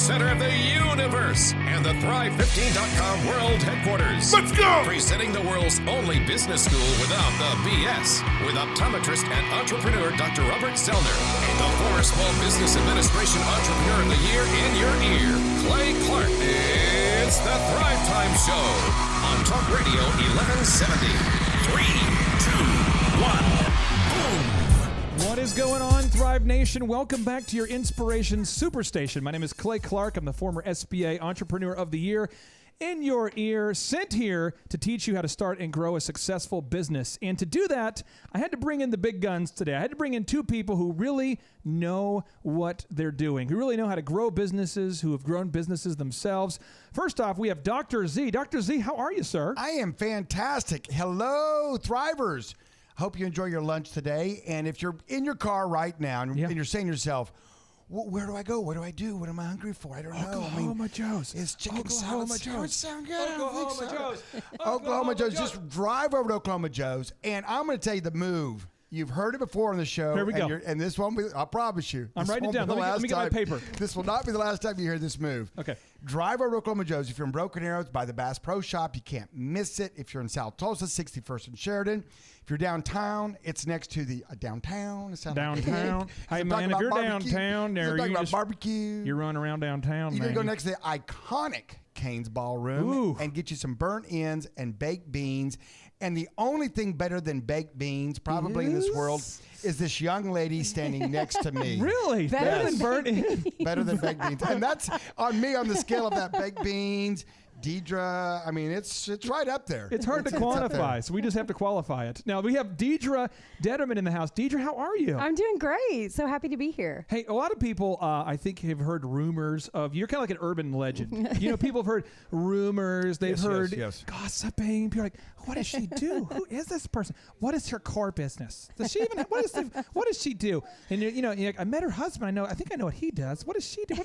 center of the universe and the Thrive15.com world headquarters. Let's go! Presenting the world's only business school without the BS with optometrist and entrepreneur Dr. Robert Zoellner and the former Small Business Administration Entrepreneur of the Year in your ear, Clay Clark. It's the Thrive Time Show on Talk Radio 1170. 3, 2, 1, boom! What is going on, Thrive Nation? Welcome back to your Inspiration Superstation. My name is Clay Clark. I'm the former SBA Entrepreneur of the Year in your ear, sent here to teach you how to start and grow a successful business. And to do that, I had to bring in the big guns today. I had to bring in two people who really know what they're doing, who really know how to grow businesses, who have grown businesses themselves. First off, we have Dr. Z. Dr. Z, how are you, sir? I am fantastic. Hello, Thrivers. Hope you enjoy your lunch today. And if you're in your car right now and you're saying to yourself, where do I go? What do I do? What am I hungry for? I don't know. Oklahoma Joe's. Is chicken Oklahoma salad Joe's. sound good? Oklahoma Joe's. Oklahoma Joe's. Just drive over to Oklahoma Joe's, and I'm going to tell you the move. You've heard it before on the show. Here we go. And this won't be, I promise you. I'm writing it down. Let me get my paper. This will not be the last time you hear this move. Okay. Drive over to Oklahoma Joe's. If you're in Broken Arrow, it's by the Bass Pro Shop. You can't miss it. If you're in South Tulsa, 61st and Sheridan. If you're downtown, it's next to the downtown. It Downtown. Hey, man, if you're downtown there, you just barbecue. You run around downtown, You're man. going to go next to the iconic Cane's Ballroom and get you some burnt ends and baked beans. And the only thing better than baked beans, probably in this world, is this young lady standing next to me. Really? Better than burnt ends? Better than baked beans. And that's on me on the scale of that baked beans. Deidre, I mean, it's right up there. It's hard to quantify, so we just have to qualify it. Now, we have Deidre Detterman in the house. Deidre, how are you? I'm doing great. So happy to be here. Hey, a lot of people, I think, have heard rumors of, you're kind of like an urban legend. You know, people have heard rumors. They've heard gossiping. People are like, what does she do? Who is this person? What is her core business? Does she even, what does she do? And, you're like, I met her husband. I think I know what he does. What does she do?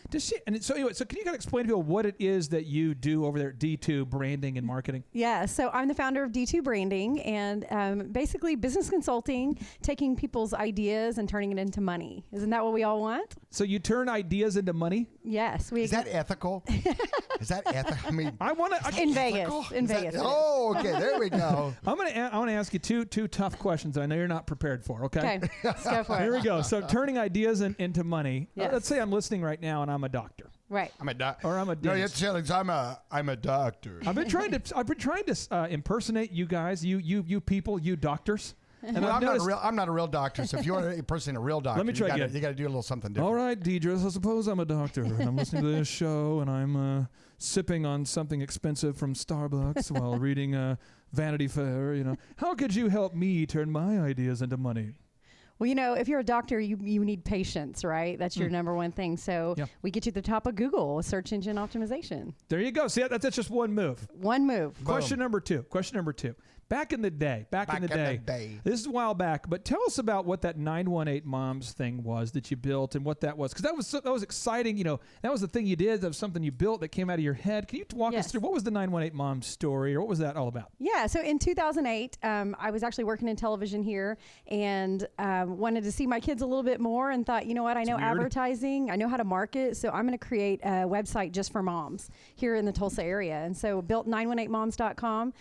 Does she? And so anyway, so can you kind of explain to people what it is that you do over there at D2 Branding and Marketing? Yeah, so I'm the founder of D2 Branding and basically business consulting, taking people's ideas and turning it into money. Isn't that what we all want? So you turn ideas into money? Yes. Is that ethical? Is that ethical? I mean, I want to in Vegas. In Vegas. Oh, okay. There we go. I want to ask you two tough questions that I know you're not prepared for. Okay. Let's go for it. Here we go. So turning ideas into money. Yes. Let's say I'm listening right now and I'm a doctor. Right. I'm a doctor. Or I'm a dentist. No, it's I'm a doctor. I've been trying to impersonate you guys, you people, you doctors. And well, I'm not a real doctor. So if you want to impersonate a real doctor, let me try again. You got to do a little something different. All right, Deidre. So suppose I'm a doctor and I'm listening to this show and I'm sipping on something expensive from Starbucks while reading Vanity Fair. You know, how could you help me turn my ideas into money? Well, if you're a doctor, you need patience, right? That's your number one thing. So we get you to the top of Google with search engine optimization. There you go. See, that's just one move. One move. Question number two. Back in the day, this is a while back, but tell us about what that 918 Moms thing was that you built and what that was. Because that was exciting. That was the thing you did. That was something you built that came out of your head. Can you walk us through what was the 918 Moms story, or what was that all about? Yeah, so in 2008, I was actually working in television here and wanted to see my kids a little bit more and thought, you know what, I know advertising, I know how to market, so I'm going to create a website just for moms here in the Tulsa area. And so built 918moms.com.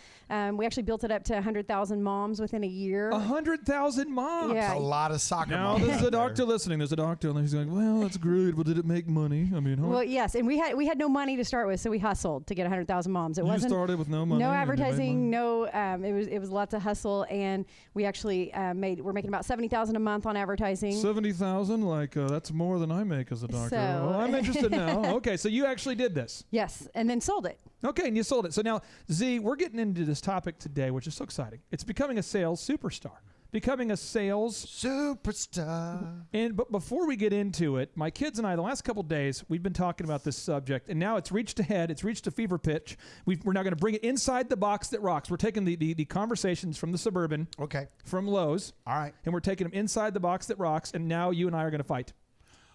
We actually built it up to 100,000 moms within a year. 100,000 moms? Yeah. That's a lot of soccer moms. Now, there's a doctor listening. There's a doctor, and he's going, well, that's great. Well, did it make money? I mean, Well, yes, and we had no money to start with, so we hustled to get 100,000 moms. You started with no money? No advertising, it was lots of hustle, and we actually we're making about $70,000 a month on advertising. 70,000? Like, that's more than I make as a doctor. Well, I'm interested now. Okay, so you actually did this. Yes, and then sold it. Okay, and you sold it. So now, Z, we're getting into this topic today, which is so exciting. It's becoming a sales superstar. Becoming a sales superstar. But before we get into it, my kids and I, the last couple of days, we've been talking about this subject, and now it's reached a head. It's reached a fever pitch. We're now going to bring it inside the box that rocks. We're taking the conversations from the Suburban, from Lowe's, all right, and we're taking them inside the box that rocks, and now you and I are going to fight.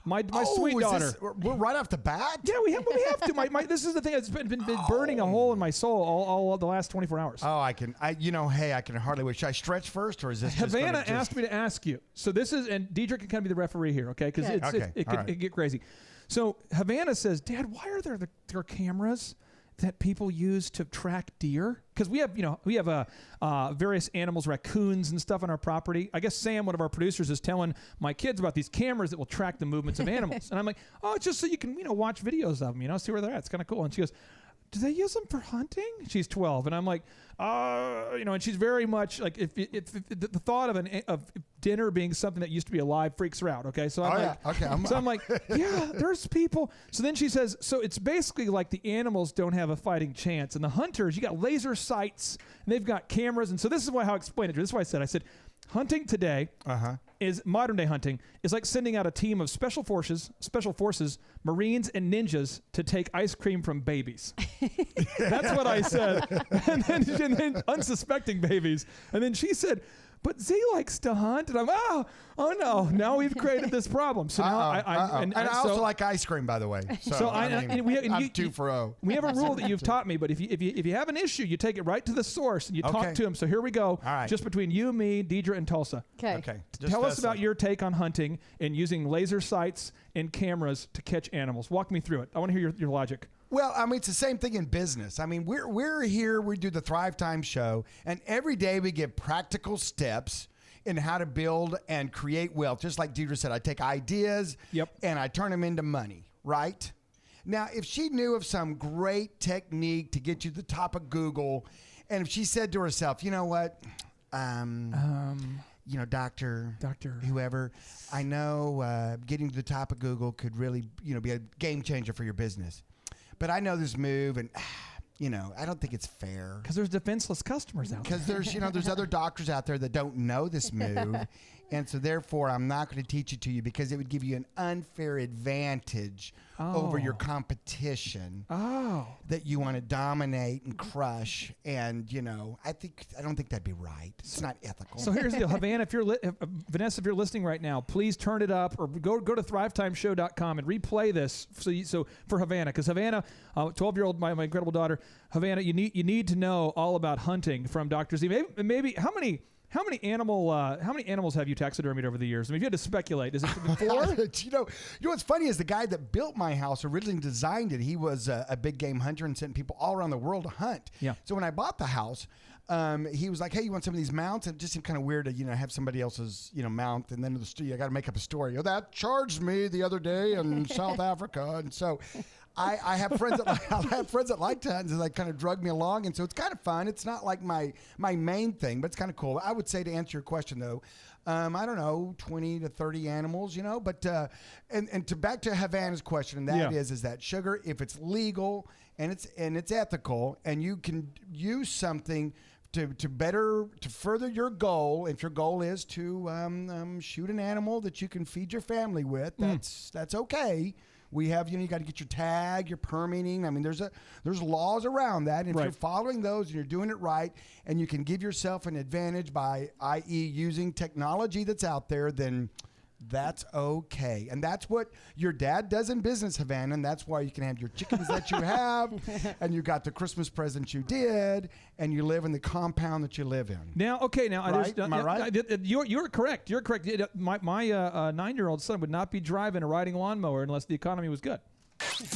My sweet daughter. We're right off the bat? Yeah, we have to. This is the thing that's been burning a hole in my soul all the last 24 hours. Oh, I can hardly wait. Should I stretch first, or is this Havana asked me to ask you. So this is, and Deidre can kind of be the referee here, okay? Because it could get crazy. So Havana says, Dad, why are there cameras that people use to track deer? Because we have various animals, raccoons and stuff on our property. I guess Sam, one of our producers, is telling my kids about these cameras that will track the movements of animals. And I'm like, oh, it's just so you can, watch videos of them, see where they're at. It's kind of cool. And she goes, do they use them for hunting? She's 12. And I'm like, and she's very much like, if the thought of dinner being something that used to be alive freaks her out. Okay. So I'm like, yeah, there's people. So then she says, so it's basically like the animals don't have a fighting chance. And the hunters, you got laser sights and they've got cameras. And so this is how I explained it. This is why I said, hunting today is modern day hunting is like sending out a team of special forces, Marines and ninjas to take ice cream from babies. That's what I said. And then unsuspecting babies. And then she said, but Z likes to hunt. And I'm, oh no, now we've created this problem. So now I also like ice cream, by the way. So I'm 2 for 0. We have a rule that you've taught me, but if you have an issue, you take it right to the source and you talk to him. So here we go. All right. Just between you, me, Deidre, and Tulsa. Okay. Tell us about your take on hunting and using laser sights and cameras to catch animals. Walk me through it. I want to hear your logic. Well, it's the same thing in business. We're here, we do the Thrive Time show, and every day we give practical steps in how to build and create wealth. Just like Deidre said, I take ideas and I turn them into money, right? Now, if she knew of some great technique to get you to the top of Google, and if she said to herself, you know what, doctor, whoever, I know getting to the top of Google could really, be a game changer for your business. But I know this move, and I don't think it's fair. Because there's defenseless customers out there. Because there's other doctors out there that don't know this move, and so therefore I'm not going to teach it to you because it would give you an unfair advantage over your competition. That you want to dominate and crush, and I don't think that'd be right. It's not ethical. So here's the deal, Havana. Vanessa, if you're listening right now, please turn it up or go to thrivetimeshow.com and replay this. So for Havana, because Havana, 12-year-old, my incredible daughter, Havana, you need to know all about hunting from Dr. Z. Maybe how many animals have you taxidermied over the years? If you had to speculate, is it 4? You know what's funny is the guy that built my house originally designed it. He was a big game hunter and sent people all around the world to hunt. Yeah. So when I bought the house, he was like, "Hey, you want some of these mounts?" And it just seemed kind of weird to have somebody else's mount, and then I got to make up a story. That charged me the other day in South Africa, and so. I have friends that like to hunt, and they kind of drug me along, and so it's kind of fun. It's not like my main thing, but it's kind of cool. I would say, to answer your question though, I don't know, 20 to 30 animals, but back to Havana's question, and that is that sugar, if it's legal and it's ethical, and you can use something to further your goal. If your goal is to shoot an animal that you can feed your family with, that's okay. We have, you got to get your tag, your permitting. There's laws around that. And if you're following those and you're doing it right, and you can give yourself an advantage by, i.e., using technology that's out there, then that's okay. And that's what your dad does in business, Havana. And that's why you can have your chickens that you have, and you got the Christmas presents you did, and you live in the compound that you live in. Now, right? Am I right? You're correct. You're correct. My 9-year-old son would not be driving a riding lawnmower unless the economy was good.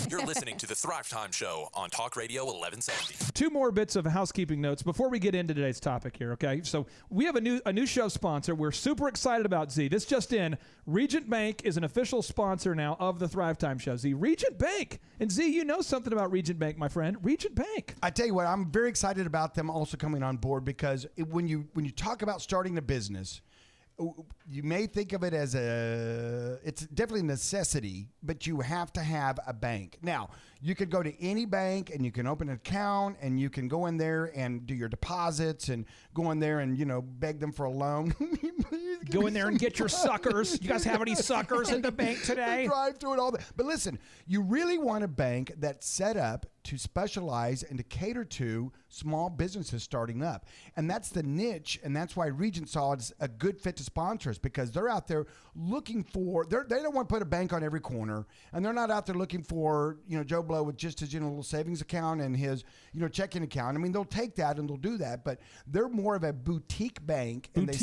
You're listening to the Thrive Time Show on Talk Radio 1170. 2 more bits of housekeeping notes before we get into today's topic here, okay? So we have a new show sponsor. We're super excited about, Z. This just in. Regent Bank is an official sponsor now of the Thrive Time Show, Z. Regent Bank. And Z, you know something about Regent Bank, my friend. Regent Bank. I tell you what, I'm very excited about them also coming on board because when you talk about starting a business, you may think of it as it's definitely a necessity, but you have to have a bank. Now, you could go to any bank and you can open an account and you can go in there and do your deposits and go in there and, beg them for a loan. Go in there and get your suckers. You guys have any suckers at the bank today? Drive through it all. But listen, you really want a bank that's set up to specialize and to cater to small businesses starting up. And that's the niche, and that's why Regent saw it as a good fit to sponsor us, because they're out there looking for, they don't want to put a bank on every corner, and they're not out there looking for, Joe Blow flow with just his little savings account and his checking account. I mean, they'll take that and they'll do that, but they're more of a boutique bank, and they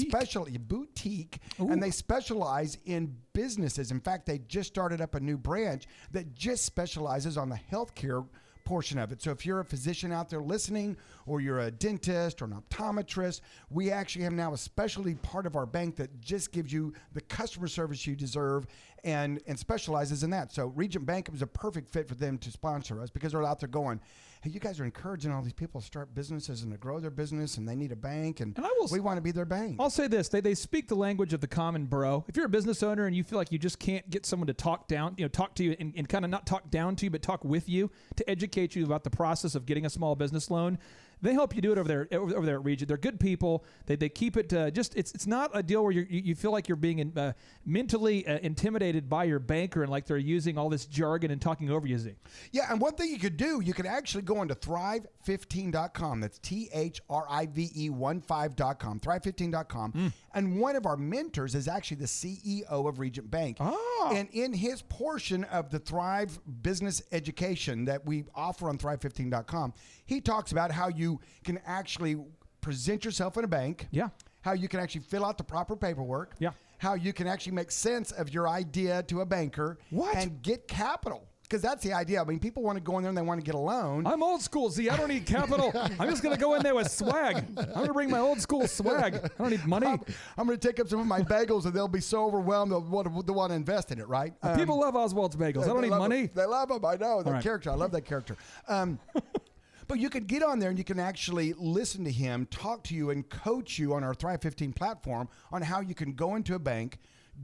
specialize in businesses. In fact, they just started up a new branch that just specializes on the healthcare portion of it. So if you're a physician out there listening, or you're a dentist or an optometrist, we actually have now a specialty part of our bank that just gives you the customer service you deserve and specializes in that. So Regent Bank was a perfect fit for them to sponsor us, because they're out there going, hey, you guys are encouraging all these people to start businesses and to grow their business, and they need a bank, and we want to be their bank. I'll say this. They speak the language of the common bro. If you're a business owner and you feel like you just can't get someone to talk to you and kind of not talk down to you, but talk with you to educate you about the process of getting a small business loan, they help you do it over there at Regent. They're good people. They keep it it's not a deal where you feel like you're being mentally intimidated by your banker and like they're using all this jargon and talking over you. Yeah, and one thing you could do, you could actually go into thrive15.com. That's THRIVE15.com, thrive15.com. And one of our mentors is actually the CEO of Regent Bank. Oh. And in his portion of the Thrive business education that we offer on thrive15.com, he talks about how you can actually present yourself in a bank. Yeah. How you can actually fill out the proper paperwork. Yeah. How you can actually make sense of your idea to a banker. What? And get capital. Because that's the idea. I mean, people want to go in there and they want to get a loan. I'm old school, Z. I don't need capital. I'm just going to go in there with swag. I'm going to bring my old school swag. I don't need money. I'm going to take up some of my bagels, and they'll be so overwhelmed they'll want to invest in it, right? People love Oswald's bagels. I don't need money. They love them. I know. The character. I love that character. But you can get on there and you can actually listen to him, talk to you, and coach you on our Thrive 15 platform on how you can go into a bank,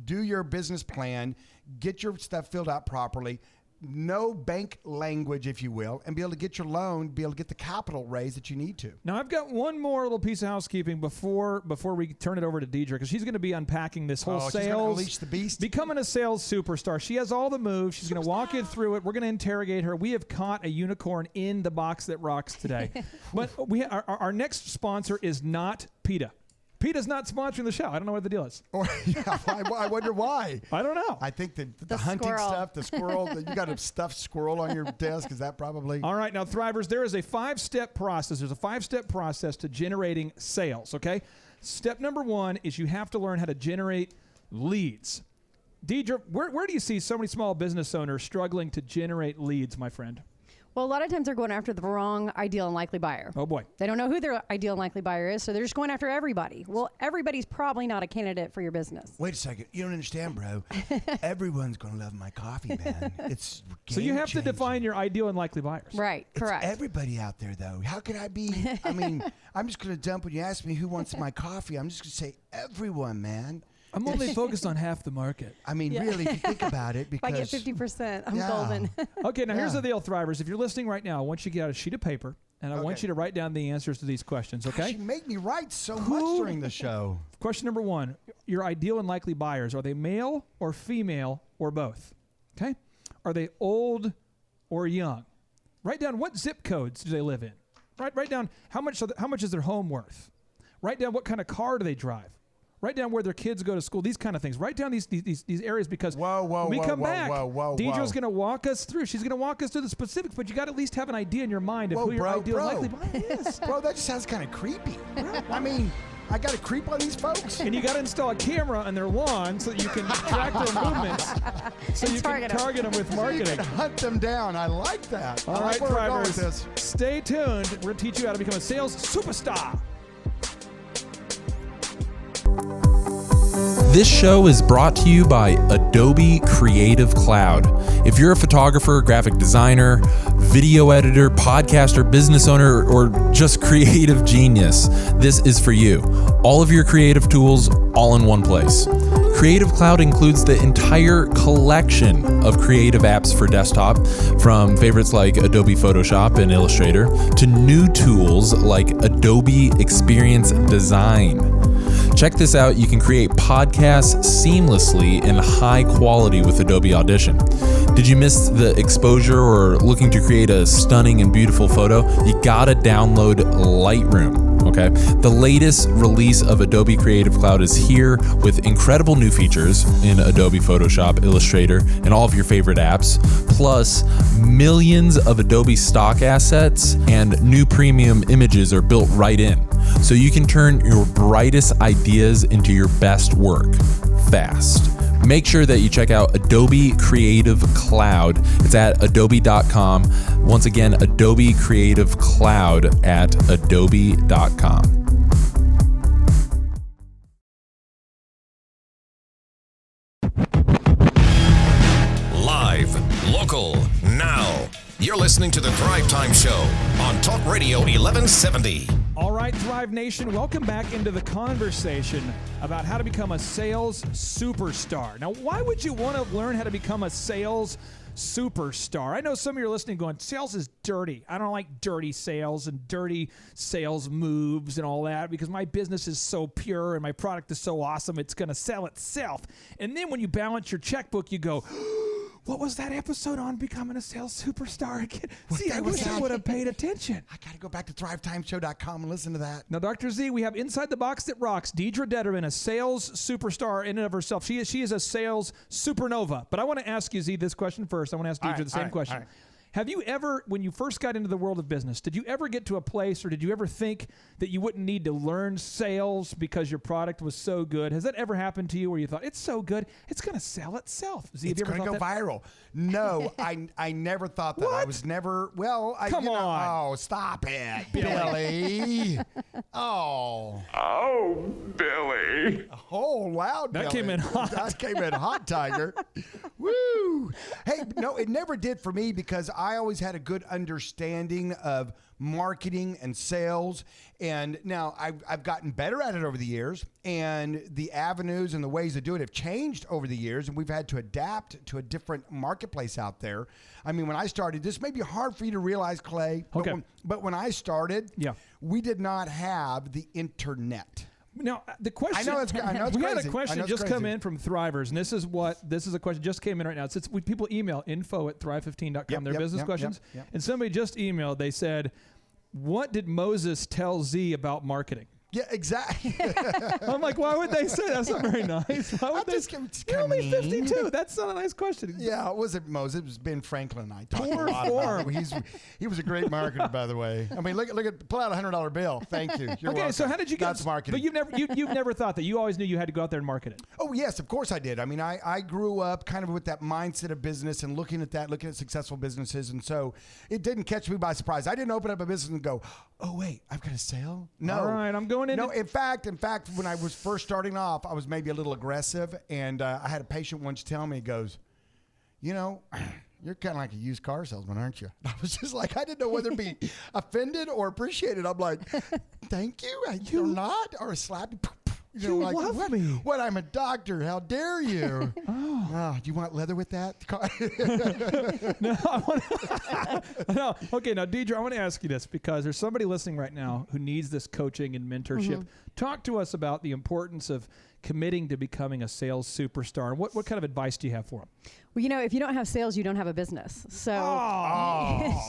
do your business plan, get your stuff filled out properly, know bank language, if you will, and be able to get your loan, be able to get the capital raise that you need to. Now, I've got one more little piece of housekeeping before we turn it over to Deidre, because she's going to be unpacking this whole sales. She's going to unleash the beast. Becoming a sales superstar. She has all the moves. She's going to walk you through it. We're going to interrogate her. We have caught a unicorn in the box that rocks today. But our next sponsor is not PETA. PETA's not sponsoring the show. I don't know what the deal is. I wonder why. I don't know. I think the hunting stuff, the squirrel, you got a stuffed squirrel on your desk. Is that probably? All right. Now, Thrivers, there is a 5-step process. There's a 5-step process to generating sales, okay? Step number 1 is you have to learn how to generate leads. Deidre, where do you see so many small business owners struggling to generate leads, my friend? Well, a lot of times they're going after the wrong ideal and likely buyer. Oh, boy. They don't know who their ideal and likely buyer is, so they're just going after everybody. Well, everybody's probably not a candidate for your business. Wait a second. You don't understand, bro. Everyone's going to love my coffee, man. It's So you have to define your ideal and likely buyers. Right, correct. It's everybody out there, though. How could I be? I mean, I'm just going to dump when you ask me who wants my coffee. I'm just going to say everyone, man. I'm only focused on half the market. I mean, really, if you think about it, because if I get 50%, I'm golden. Okay, now here's the deal, Thrivers. If you're listening right now, I want you to get out a sheet of paper, and I want you to write down the answers to these questions, okay? You make me write so much during the show. Question number 1, your ideal and likely buyers. Are they male or female or both? Okay? Are they old or young? Write down what zip codes do they live in. Write down how much is their home worth. Write down what kind of car do they drive. Write down where their kids go to school, these kind of things. Write down these areas, because when we come back, Deidre's going to walk us through. She's going to walk us through the specifics, but you got to at least have an idea in your mind of who your ideal and likely buyer is. Bro, that just sounds kind of creepy. I mean, I got to creep on these folks. And you got to install a camera on their lawn so that you can track their movements, so you can target them with marketing. You can hunt them down. I like that. All right, Thrivers, stay tuned. We're going to teach you how to become a sales superstar. This show is brought to you by Adobe Creative Cloud. If you're a photographer, graphic designer, video editor, podcaster, business owner, or just creative genius, this is for you. All of your creative tools, all in one place. Creative Cloud includes the entire collection of creative apps for desktop, from favorites like Adobe Photoshop and Illustrator to new tools like Adobe Experience Design. Check this out. You can create podcasts seamlessly and high quality with Adobe Audition. Did you miss the exposure or looking to create a stunning and beautiful photo? You gotta download Lightroom. Okay. The latest release of Adobe Creative Cloud is here with incredible new features in Adobe Photoshop, Illustrator, and all of your favorite apps, plus millions of Adobe stock assets and new premium images are built right in. So you can turn your brightest ideas into your best work fast. Make sure that you check out Adobe Creative Cloud. It's at adobe.com. Once again, Adobe Creative Cloud at adobe.com. Live, local, now. You're listening to the Thrive Time Show on Talk Radio 1170. All right, Thrive Nation, welcome back into the conversation about how to become a sales superstar. Now, why would you want to learn how to become a sales superstar? I know some of you are listening going, sales is dirty. I don't like dirty sales and dirty sales moves and all that because my business is so pure and my product is so awesome, it's going to sell itself. And then when you balance your checkbook, you go, what was that episode on becoming a sales superstar again? See, I wish I would have paid attention. I got to go back to thrivetimeshow.com and listen to that. Now, Dr. Z, we have Inside the Box That Rocks, Deidre Detterman, a sales superstar in and of herself. She is a sales supernova. But I want to ask you, Z, this question first. I want to ask Deidre the same question. All right. Have you ever, when you first got into the world of business, did you ever get to a place or did you ever think that you wouldn't need to learn sales because your product was so good? Has that ever happened to you where you thought, it's so good, it's going to sell itself? Z, it's going to go viral. No, I never thought that. What? I was never, Come on. Oh, stop it, Billy. Oh, Billy. Oh, loud, That Billy. came in hot. That came in hot, Tiger. Woo. Hey, no, it never did for me because I always had a good understanding of marketing and sales. And now I've gotten better at it over the years, and the avenues and the ways to do it have changed over the years, and we've had to adapt to a different marketplace out there. I mean, when I started, this may be hard for you to realize, Clay, but when I started, we did not have the internet. Now, the question, I know it's we crazy. had a question just come in from Thrivers, and this is a question just came in right now. It's people email info@thrive15.com, their business questions. And somebody just emailed, they said, what did Moses tell Z about marketing? Yeah, exactly. I'm like, why would they say that? That's not very nice. Why would You're only 52. That's not a nice question. Yeah, it wasn't Moses. It was Ben Franklin and I talked Poor a lot form. about him. He was a great marketer, by the way. I mean, look at pull out $100 bill. Thank you. You're welcome. So how did you get? That's marketing. But you've never thought that. You always knew you had to go out there and market it. Oh yes, of course I did. I mean, I grew up kind of with that mindset of business and looking at successful businesses, and so it didn't catch me by surprise. I didn't open up a business and go, oh wait, I've got a sale. No, all right, I'm going in. No, in fact, when I was first starting off, I was maybe a little aggressive, and I had a patient once tell me, he goes, you know, you're kind of like a used car salesman, aren't you? I was just like, I didn't know whether to be offended or appreciated. I'm like, thank you. You're not, or slap you. You like, love me. What? I'm a doctor. How dare you? Oh, do you want leather with that? No. Okay, now, Deidre, I want to ask you this because there's somebody listening right now who needs this coaching and mentorship. Mm-hmm. Talk to us about the importance of committing to becoming a sales superstar. What kind of advice do you have for them? Well, you know, if you don't have sales, you don't have a business. So,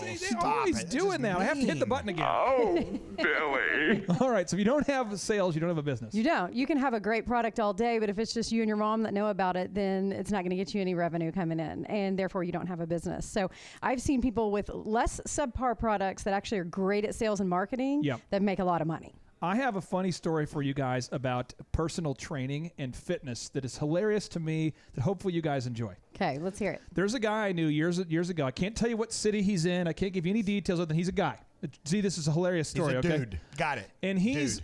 see, they're always doing that. I have to hit the button again. Oh, Billy. All right, so if you don't have sales, you don't have a business. You don't. You can have a great product all day, but if it's just you and your mom that know about it, then it's not going to get you any revenue coming in, and therefore you don't have a business. So I've seen people with less subpar products that actually are great at sales and marketing that make a lot of money. I have a funny story for you guys about personal training and fitness that is hilarious to me that hopefully you guys enjoy. Okay, let's hear it. There's a guy I knew years ago. I can't tell you what city he's in. I can't give you any details other than he's a guy. See, this is a hilarious story. He's a dude. Got it. And he's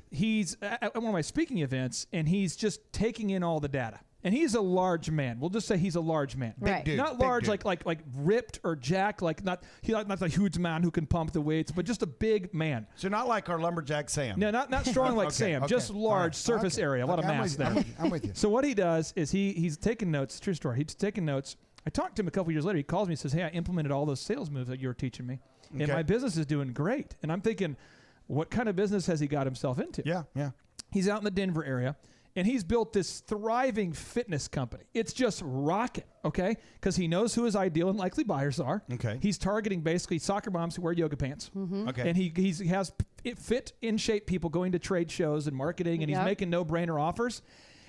at one of my speaking events, and he's just taking in all the data. And he's a large man. We'll just say he's a large man. Right. Dude, not large like ripped or jacked, like not a huge man who can pump the weights, but just a big man. So not like our lumberjack Sam. No, not strong like Sam. Okay. Just large surface area, a lot of mass there. I'm with you. So what he does is he's taking notes. True story. He's taking notes. I talked to him a couple years later. He calls me and says, "Hey, I implemented all those sales moves that you were teaching me, and my business is doing great." And I'm thinking, what kind of business has he got himself into? Yeah. He's out in the Denver area, And he's built this thriving fitness company. It's just rocking, okay? Because he knows who his ideal and likely buyers are. Okay. He's targeting basically soccer moms who wear yoga pants. Okay. And he has fit, in shape people going to trade shows and marketing, and he's making no-brainer offers.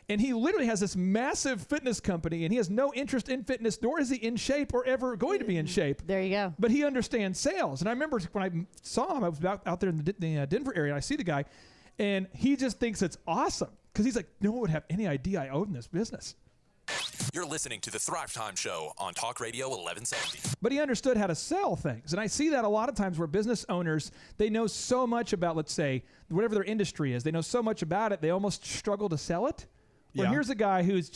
And he literally has this massive fitness company, and he has no interest in fitness, nor is he in shape or ever going to be in shape. There you go. But he understands sales. And I remember when I saw him, I was out there in the Denver area, and I see the guy, and he just thinks it's awesome. Because he's like, no one would have any idea I own this business. You're listening to the Thrive Time Show on Talk Radio 1170. But he understood how to sell things. And I see that a lot of times where business owners, they know so much about, let's say, whatever their industry is. They know so much about it, they almost struggle to sell it. Well, here's a guy who's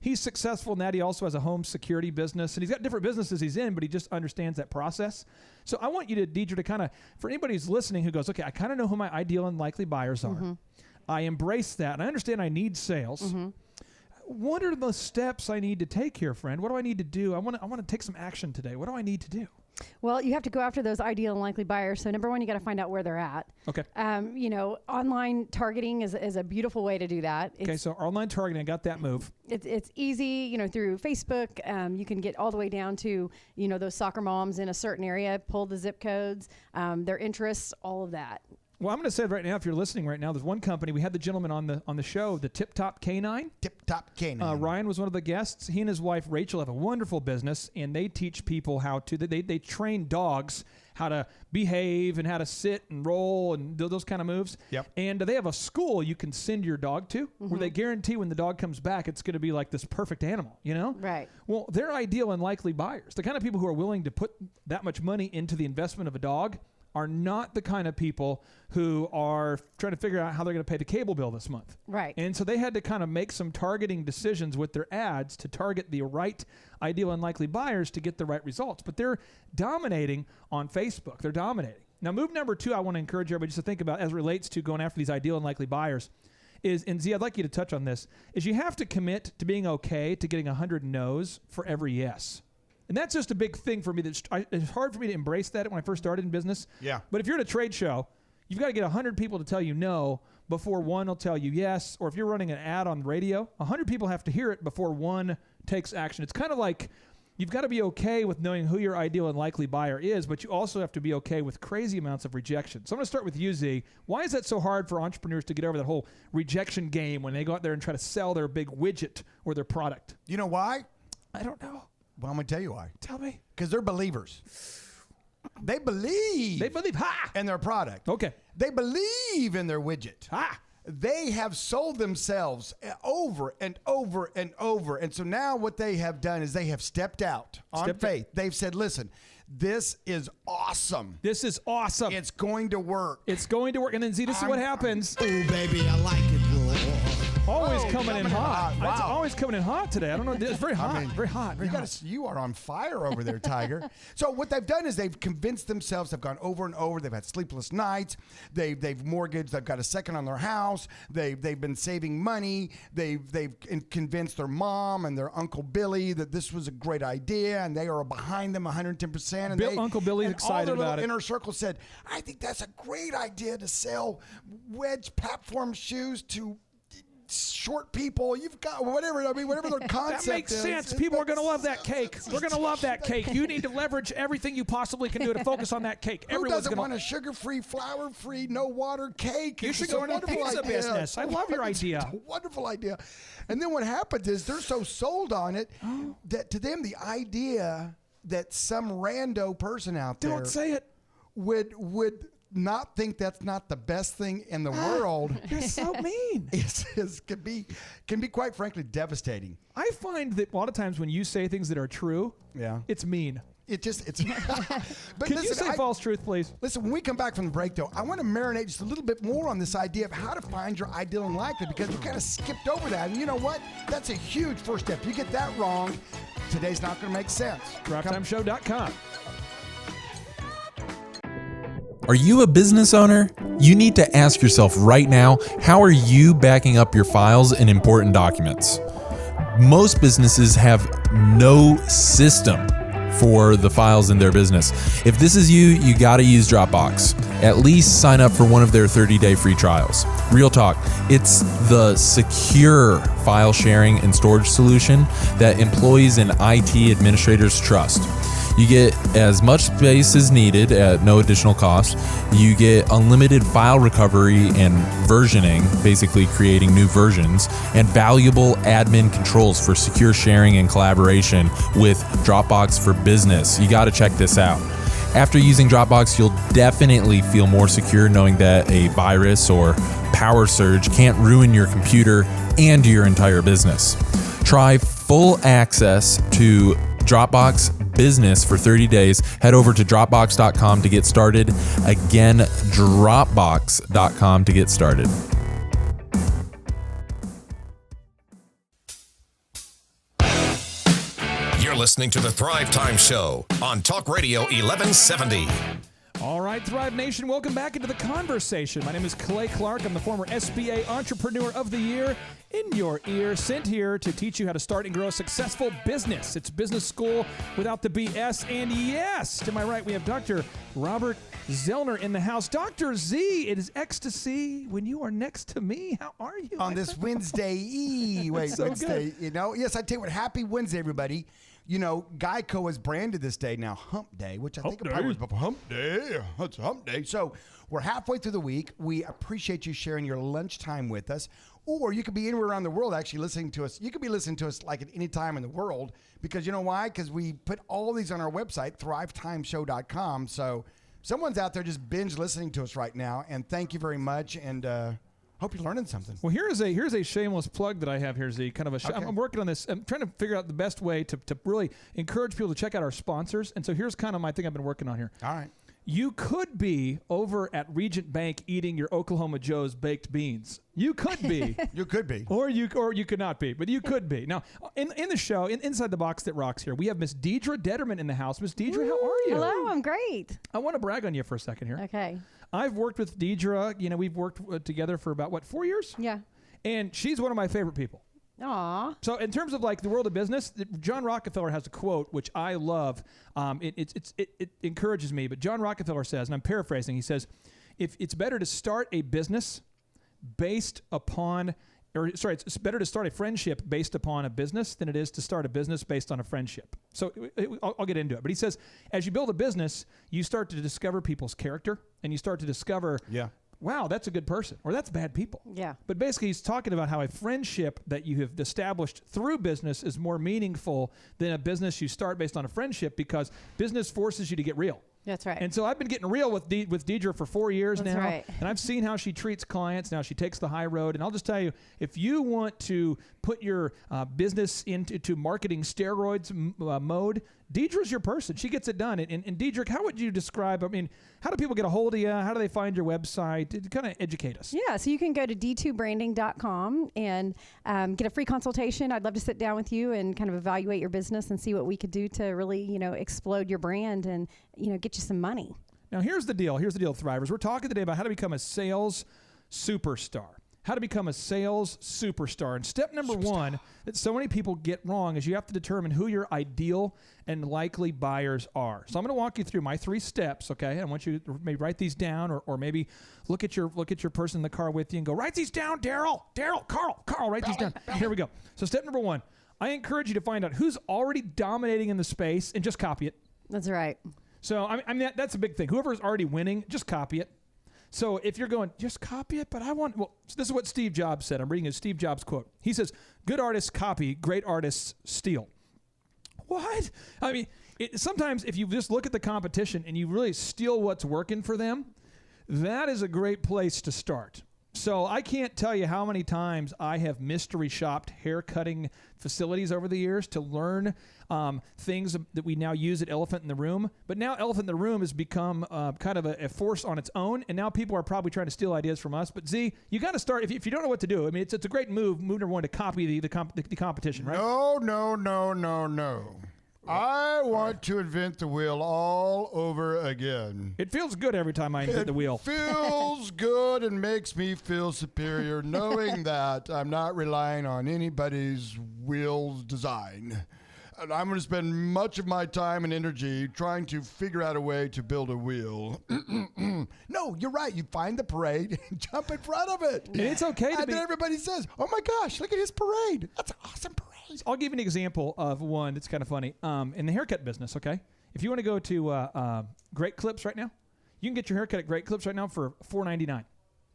he's successful in that. He also has a home security business, and he's got different businesses he's in, but he just understands that process. So I want you to, Deidre, to kind of, for anybody who's listening who goes, okay, I kind of know who my ideal and likely buyers are. I embrace that, and I understand I need sales. What are the steps I need to take here, friend? What do I need to do? I want to take some action today. What do I need to do? Well, you have to go after those ideal and likely buyers. So number one, you got to find out where they're at. Okay. Online targeting is a beautiful way to do that. Okay, so online targeting, I got that move. It's easy, through Facebook. You can get all the way down to, those soccer moms in a certain area, pull the zip codes, their interests, all of that. Well, I'm going to say right now, if you're listening right now, there's one company. We had the gentleman on the show, the Tip Top Canine. Tip Top Canine. Ryan was one of the guests. He and his wife Rachel have a wonderful business, and they teach people how to. They train dogs how to behave and how to sit and roll and do those kind of moves. Yep. And they have a school you can send your dog to, where they guarantee when the dog comes back, it's going to be like this perfect animal. Right. Well, they're ideal and likely buyers. The kind of people who are willing to put that much money into the investment of a dog are not the kind of people who are trying to figure out how they're going to pay the cable bill this month. Right. And so they had to kind of make some targeting decisions with their ads to target the right ideal and likely buyers to get the right results. But they're dominating on Facebook. They're dominating. Now, move number 2 I want to encourage everybody just to think about as it relates to going after these ideal and likely buyers is, and Z, I'd like you to touch on this, is you have to commit to being okay to getting 100 no's for every yes. And that's just a big thing for me. It's hard for me to embrace that when I first started in business. Yeah. But if you're at a trade show, you've got to get 100 people to tell you no before one will tell you yes. Or if you're running an ad on the radio, 100 people have to hear it before one takes action. It's kind of like you've got to be okay with knowing who your ideal and likely buyer is, but you also have to be okay with crazy amounts of rejection. So I'm going to start with you, Z. Why is that so hard for entrepreneurs to get over that whole rejection game when they go out there and try to sell their big widget or their product? You know why? I don't know. Well, I'm going to tell you why. Tell me. Because they're believers. They believe. In their product. Okay. They believe in their widget. Ha! They have sold themselves over and over and over. And so now what they have done is they have stepped out on faith. They've said, listen, this is awesome. This is awesome. It's going to work. It's going to work. And then, Z, this is what happens. Oh, baby, I like it. Always coming in hot. Wow. It's always coming in hot today. I don't know. It's very hot. Very hot. You are on fire over there, Tiger. So what they've done is they've convinced themselves. They've gone over and over. They've had sleepless nights. They've mortgaged. They've got a second on their house. They've been saving money. They've convinced their mom and their Uncle Billy that this was a great idea, and they are behind them 110%. And Uncle Billy's excited about it. Inner circle said, I think that's a great idea to sell wedge platform shoes to short people. You've got whatever their concept That makes is. sense. People are going to love that cake. They're going to love that cake. You need to leverage everything you possibly can do to focus on that cake. Who doesn't want a sugar-free, flour-free, no-water cake? You should go into the pizza business. I love your idea. It's a wonderful idea. And then what happens is they're so sold on it that to them the idea that some rando person out there Don't say it. would not think that's not the best thing in the world. You're so mean. Can be quite frankly devastating. I find that a lot of times when you say things that are true, it's mean. It's but Can you say false truth, please? Listen, when we come back from the break, though, I want to marinate just a little bit more on this idea of how to find your ideal and likely, because we kind of skipped over that. And you know what? That's a huge first step. You get that wrong, today's not going to make sense. DriveTimeShow.com. Are you a business owner? You need to ask yourself right now, how are you backing up your files and important documents? Most businesses have no system for the files in their business. If this is you, you got to use Dropbox. At least sign up for one of their 30-day free trials. Real talk, it's the secure file sharing and storage solution that employees and IT administrators trust. You get as much space as needed at no additional cost. You get unlimited file recovery and versioning, basically creating new versions, and valuable admin controls for secure sharing and collaboration with Dropbox for Business. You got to check this out. After using Dropbox, you'll definitely feel more secure knowing that a virus or power surge can't ruin your computer and your entire business. Try full access to Dropbox Business for 30 days. Head over to Dropbox.com to get started. Again, Dropbox.com to get started. You're listening to the Thrive Time Show on Talk Radio 1170. All right, Thrive Nation, welcome back into the conversation. My name is Clay Clark. I'm the former SBA Entrepreneur of the Year. In your ear, sent here to teach you how to start and grow a successful business. It's business school without the BS. And yes, to my right, we have Dr. Robert Zoellner in the house. Dr. Z, it is ecstasy when you are next to me. How are you? On this Wednesday. Wednesday. Good. Yes, I tell you what, happy Wednesday, everybody. Geico has branded this day now Hump Day, which I think it probably was before Hump Day. It's Hump Day. So we're halfway through the week. We appreciate you sharing your lunchtime with us. Or you could be anywhere around the world actually listening to us. You could be listening to us like at any time in the world because you know why? Because we put all these on our website, thrivetimeshow.com. So someone's out there just binge listening to us right now. And thank you very much. And hope you're learning something. Well, here's a shameless plug that I have here, Z. Kind of a. Okay. I'm working on this. I'm trying to figure out the best way to really encourage people to check out our sponsors. And so here's kind of my thing I've been working on here. All right. You could be over at Regent Bank eating your Oklahoma Joe's baked beans. You could be. You could be. Or you could not be, but you could be. Now, in the show, inside the box that rocks here, we have Miss Deidre Detterman in the house. Miss Deidre, how are you? Hello, I'm great. I want to brag on you for a second here. Okay. I've worked with Deidre. We've worked together for about, 4 years? Yeah. And she's one of my favorite people. Aw. So in terms of like the world of business, John Rockefeller has a quote which I love. It encourages me. But John Rockefeller says, and I'm paraphrasing, he says, "If it's better to start a business based upon, it's better to start a friendship based upon a business than it is to start a business based on a friendship." So I'll get into it. But he says, as you build a business, you start to discover people's character, and you start to discover, wow, that's a good person, or that's bad people. Yeah. But basically, he's talking about how a friendship that you have established through business is more meaningful than a business you start based on a friendship because business forces you to get real. That's right. And so I've been getting real with Deidre for 4 years That's now. right. And I've seen how she treats clients. Now she takes the high road. And I'll just tell you, if you want to put your business into marketing steroids mode, Deidre's your person. She gets it done. And Deidre, how would you describe, how do people get a hold of you? How do they find your website? Kind of educate us. Yeah, so you can go to d2branding.com and get a free consultation. I'd love to sit down with you and kind of evaluate your business and see what we could do to really, explode your brand and, get you some money. Now, here's the deal. Thrivers. We're talking today about how to become a sales superstar. How to become a sales superstar. And step number one that so many people get wrong is you have to determine who your ideal and likely buyers are. So I'm going to walk you through my 3 steps, okay? I want you to maybe write these down or maybe look at your person in the car with you and go, write these down, Carl, write these down. Here we go. So step number 1, I encourage you to find out who's already dominating in the space and just copy it. That's right. So that's a big thing. Whoever's already winning, just copy it. So if you're going, just copy it, but this is what Steve Jobs said. I'm reading a Steve Jobs quote. He says, good artists copy, great artists steal. What? Sometimes if you just look at the competition and you really steal what's working for them, that is a great place to start. So I can't tell you how many times I have mystery shopped hair cutting facilities over the years to learn things that we now use at Elephant in the Room. But now Elephant in the Room has become kind of a force on its own, and now people are probably trying to steal ideas from us. But Z, you got to start, if you don't know what to do, it's a great move number 1 to copy the competition, right? No. I want to invent the wheel all over again. It feels good every time I invent the wheel. Feels good and makes me feel superior knowing that I'm not relying on anybody's wheel's design. I'm going to spend much of my time and energy trying to figure out a way to build a wheel. No, you're right. You find the parade and jump in front of it. And it's okay to and then everybody says, oh my gosh, look at his parade. That's an awesome parade. I'll give you an example of one that's kind of funny. In the haircut business, okay? If you want to go to Great Clips right now, you can get your haircut at Great Clips right now for $4.99.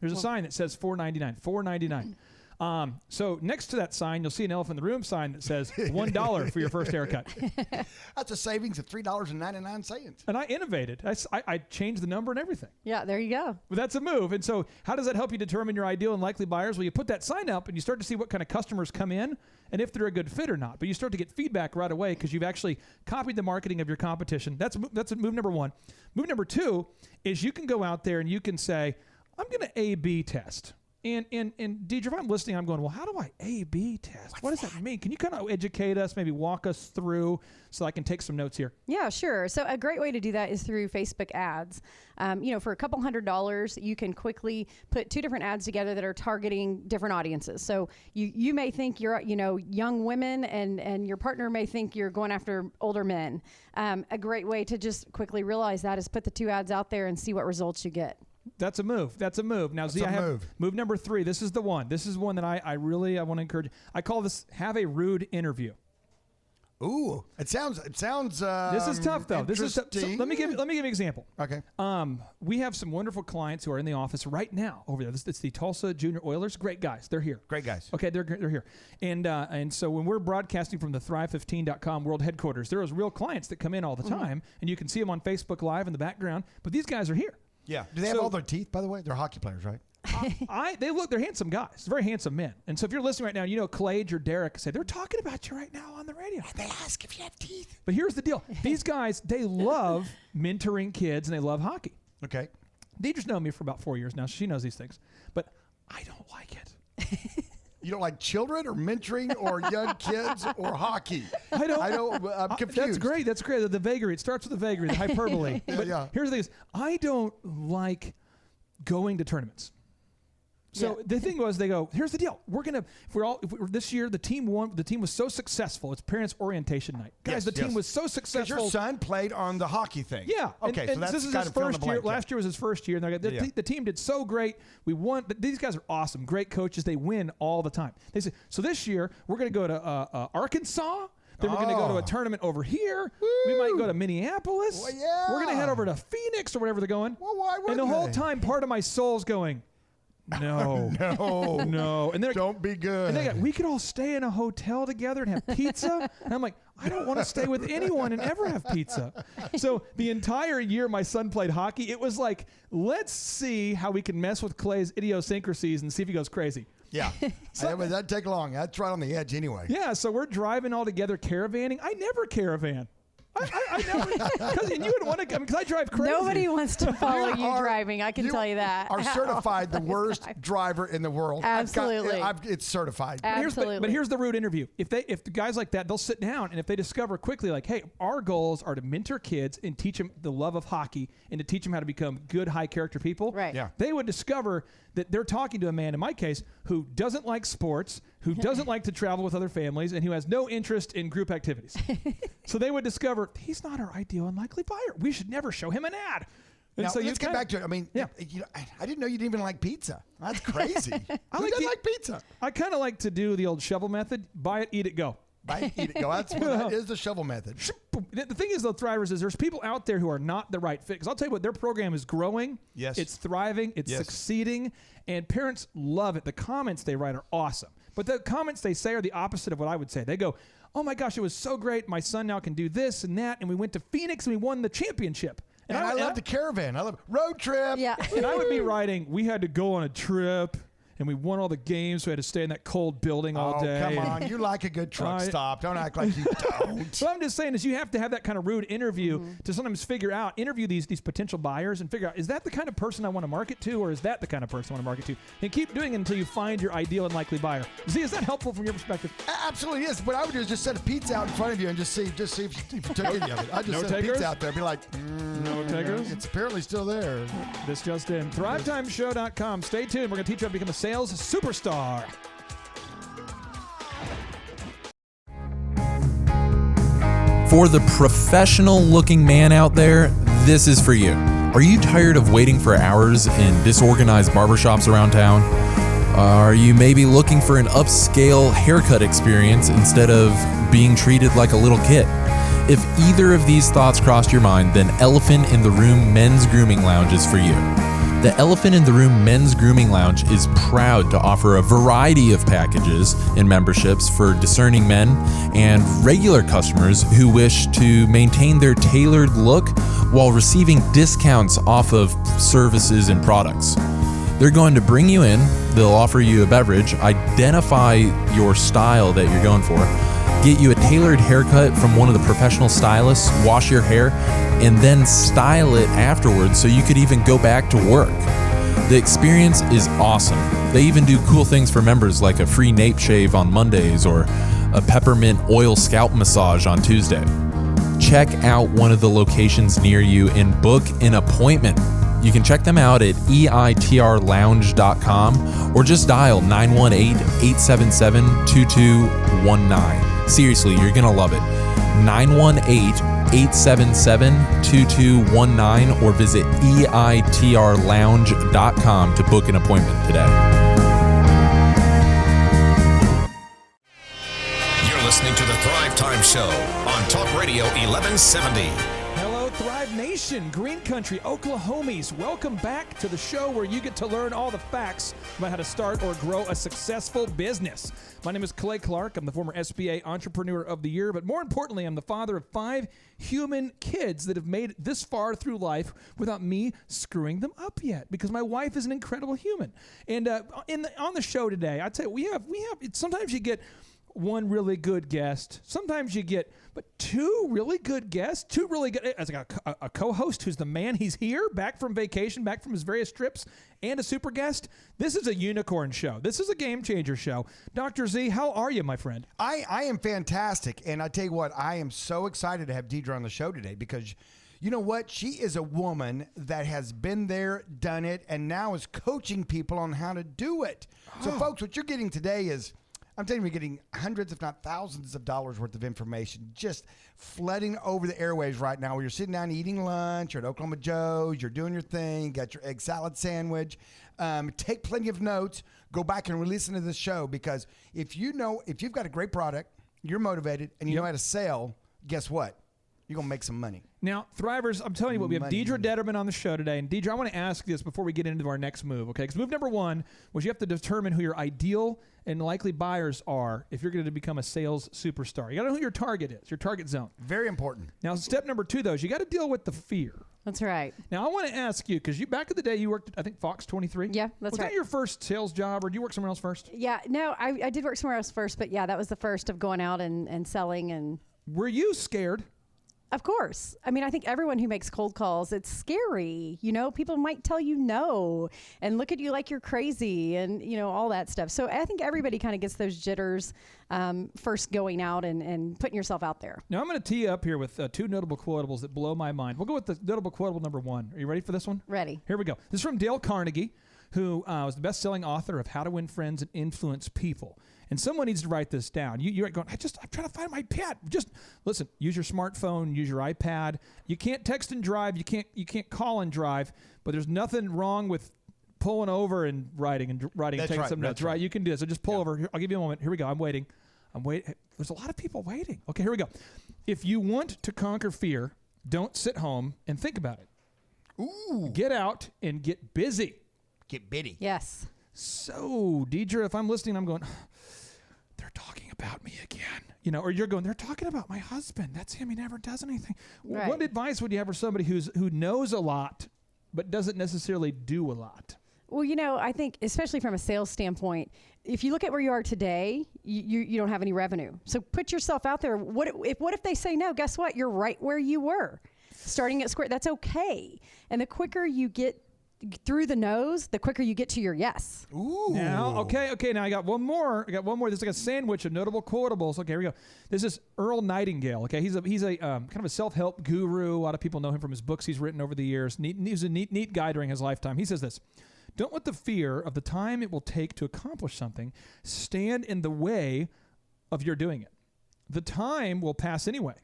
There's a sign that says $4.99. $4.99. So next to that sign, you'll see an elephant in the room sign that says $1 for your first haircut. That's a savings of $3.99. And I innovated. I changed the number and everything. Yeah, there you go. But that's a move. And so how does that help you determine your ideal and likely buyers? Well, you put that sign up and you start to see what kind of customers come in and if they're a good fit or not. But you start to get feedback right away because you've actually copied the marketing of your competition. That's move number one. Move number two is you can go out there and you can say, I'm going to A/B test. And Deidre, if I'm listening, I'm going, well, how do I A/B test? What does that mean? Can you kind of educate us, maybe walk us through so I can take some notes here? Yeah, sure. So a great way to do that is through Facebook ads. For a couple $100, you can quickly put two different ads together that are targeting different audiences. So you may think you're, young women and your partner may think you're going after older men. A great way to just quickly realize that is put the two ads out there and see what results you get. That's a move. Now, Z, I have move number 3. This is the one. This is one that I really want to encourage. I call this have a rude interview. Ooh, it sounds. This is tough though. This is so let me give you an example. Okay. We have some wonderful clients who are in the office right now over there. It's the Tulsa Junior Oilers. Great guys. They're here. Great guys. Okay, they're here. And so when we're broadcasting from the Thrive15.com world headquarters, there are real clients that come in all the time, and you can see them on Facebook Live in the background. But these guys are here. Yeah. Do they have all their teeth, by the way? They're hockey players, right? They're handsome guys, very handsome men. And so if you're listening right now, Clage or Derek say, they're talking about you right now on the radio. They ask if you have teeth. But here's the deal. These guys, they love mentoring kids and they love hockey. Okay. Deidre's known me for about 4 years now. So she knows these things. But I don't like it. You don't like children or mentoring or young kids or hockey? I'm confused. That's great. The vagary. It starts with the vagary, the hyperbole. But here's the thing. I don't like going to tournaments. So the thing was, they go, here's the deal. This year, the team won. The team was so successful. It's parents' orientation night. Guys, the team was so successful. Your son played on the hockey thing. Yeah. Okay, so that's this is kind his of fill in first the year. blank. Last year was his first year. And the team did so great. We won. These guys are awesome. Great coaches. They win all the time. They say, so this year, we're going to go to Arkansas. Then we're going to go to a tournament over here. Woo. We might go to Minneapolis. Well, yeah. We're going to head over to Phoenix or wherever they're going. Well, why wouldn't And the whole time, part of my soul's going, no. And they're don't be good. And they got, we could all stay in a hotel together and have pizza. And I'm like, I don't want to stay with anyone and ever have pizza. So the entire year my son played hockey, it was like, let's see how we can mess with Clay's idiosyncrasies and see if he goes crazy. Yeah. That'd take long. That's right on the edge anyway. Yeah, so we're driving all together caravanning. I never caravan. I never, because you would want to come because I drive crazy. Nobody wants to follow you driving. I can tell you that. Are certified the worst driver in the world. Absolutely, it's certified. Absolutely. But here's the rude interview. If the guys like that, they'll sit down and if they discover quickly, like, hey, our goals are to mentor kids and teach them the love of hockey and to teach them how to become good, high character people. Right. Yeah. They would discover that they're talking to a man, in my case, who doesn't like sports, who doesn't like to travel with other families, and who has no interest in group activities. So they would discover he's not our ideal and likely buyer. We should never show him an ad. And now, so let's get back to it. I mean, I didn't know you didn't even like pizza. That's crazy. Who doesn't like pizza? I kind of like to do the old shovel method. Buy it, eat it, go. Buy it, eat it, go. That is the shovel method. The thing is, though, Thrivers, is there's people out there who are not the right fit. Because I'll tell you what, their program is growing. Yes. It's thriving. It's succeeding. And parents love it. The comments they write are awesome. But the comments they say are the opposite of what I would say. They go, oh, my gosh, it was so great. My son now can do this and that. And we went to Phoenix and we won the championship. And I love the caravan. I love road trip. Yeah. And I would be writing, we had to go on a trip. And we won all the games, so we had to stay in that cold building all day. Oh, come on. You like a good truck stop. Don't act like you don't. What I'm just saying is you have to have that kind of rude interview to sometimes interview these potential buyers and figure out, is that the kind of person I want to market to, or is that the kind of person I want to market to? And keep doing it until you find your ideal and likely buyer. Z, is that helpful from your perspective? Absolutely is. What I would do is just set a pizza out in front of you and just see if you took any of it. I just set a pizza out there and be like, no takers? It's apparently still there. This just in. ThriveTimeShow.com. Stay tuned. We're going to teach you how to become a sales superstar. For the professional-looking man out there, this is for you. Are you tired of waiting for hours in disorganized barbershops around town? Are you maybe looking for an upscale haircut experience instead of being treated like a little kid? If either of these thoughts crossed your mind, then Elephant in the Room Men's Grooming Lounge is for you. The Elephant in the Room Men's Grooming Lounge is proud to offer a variety of packages and memberships for discerning men and regular customers who wish to maintain their tailored look while receiving discounts off of services and products. They're going to bring you in, they'll offer you a beverage, identify your style that you're going for, get you a tailored haircut from one of the professional stylists, wash your hair, and then style it afterwards so you could even go back to work. The experience is awesome. They even do cool things for members like a free nape shave on Mondays or a peppermint oil scalp massage on Tuesday. Check out one of the locations near you and book an appointment. You can check them out at eitrlounge.com or just dial 918-877-2219. Seriously, you're going to love it. 918-877-2219 or visit eitrlounge.com to book an appointment today. You're listening to the Thrive Time Show on Talk Radio 1170. Hello, Thrive Nation, Green Country, Oklahomies. Welcome back to the show where you get to learn all the facts about how to start or grow a successful business. My name is Clay Clark. I'm the former SBA Entrepreneur of the Year, but more importantly, I'm the father of 5 human kids that have made it this far through life without me screwing them up yet, because my wife is an incredible human. And on the show today, I tell you, we have. Sometimes you get one really good guest. Sometimes you get, but 2 really good guests, 2 really good, as a co-host who's the man. He's here, back from vacation, back from his various trips, and a super guest. This is a unicorn show. This is a game changer show. Dr. Z, how are you, my friend? I am fantastic. And I tell you what, I am so excited to have Deidre on the show today because you know what? She is a woman that has been there, done it, and now is coaching people on how to do it. So folks, what you're getting today is, I'm telling you, we're getting hundreds, if not thousands of dollars worth of information just flooding over the airwaves right now where you're sitting down eating lunch, you're at Oklahoma Joe's, you're doing your thing, got your egg salad sandwich. Take plenty of notes. Go back and re-listen to this show because if you've got a great product, you're motivated, and you know how to sell, guess what? You're going to make some money. Now, Thrivers, I'm telling you what, we have Deidre Detterman on the show today. And Deidre, I want to ask this before we get into our next move, okay? Because move number 1 was you have to determine who your ideal and likely buyers are if you're going to become a sales superstar. You got to know who your target is, your target zone. Very important. Now, step number 2, though, is you got to deal with the fear. That's right. Now, I want to ask you, because back in the day, you worked at, I think, Fox 23? Yeah, that's right. Was that your first sales job, or did you work somewhere else first? Yeah, no, I did work somewhere else first, but yeah, that was the first of going out and selling. And Were you scared? of course. I mean, I think everyone who makes cold calls, it's scary. You know, people might tell you no and look at you like you're crazy and, you know, all that stuff. So I think everybody kind of gets those jitters first going out and putting yourself out there. Now, I'm going to tee you up here with 2 notable quotables that blow my mind. We'll go with the notable quotable number 1. Are you ready for this one? Ready. Here we go. This is from Dale Carnegie, who was the best-selling author of How to Win Friends and Influence People. And someone needs to write this down. You're going, I'm trying to find my pet. Just listen, use your smartphone, use your iPad. You can't text and drive. You can't call and drive, but there's nothing wrong with pulling over and writing and taking some notes. Right. You can do it. So just pull over. Here, I'll give you a moment. Here we go. I'm waiting. There's a lot of people waiting. Okay, here we go. If you want to conquer fear, don't sit home and think about it. Ooh. Get out and get busy. Get bitty. Yes. So, Deidre, if I'm listening, I'm going, they're talking about me again. You know, or you're going, they're talking about my husband. That's him. He never does anything. Right. What advice would you have for somebody who knows a lot but doesn't necessarily do a lot? Well, you know, I think especially from a sales standpoint, if you look at where you are today, you don't have any revenue. So put yourself out there. What if they say no? Guess what? You're right where you were. Starting at square, that's okay. And the quicker you get through the no's, the quicker you get to your yes. Ooh. Now, okay. Now I got one more. This is like a sandwich of notable quotables. Okay, here we go. This is Earl Nightingale. Okay, he's a kind of a self-help guru. A lot of people know him from his books he's written over the years. He's a neat guy during his lifetime. He says this: don't let the fear of the time it will take to accomplish something stand in the way of your doing it. The time will pass anyway.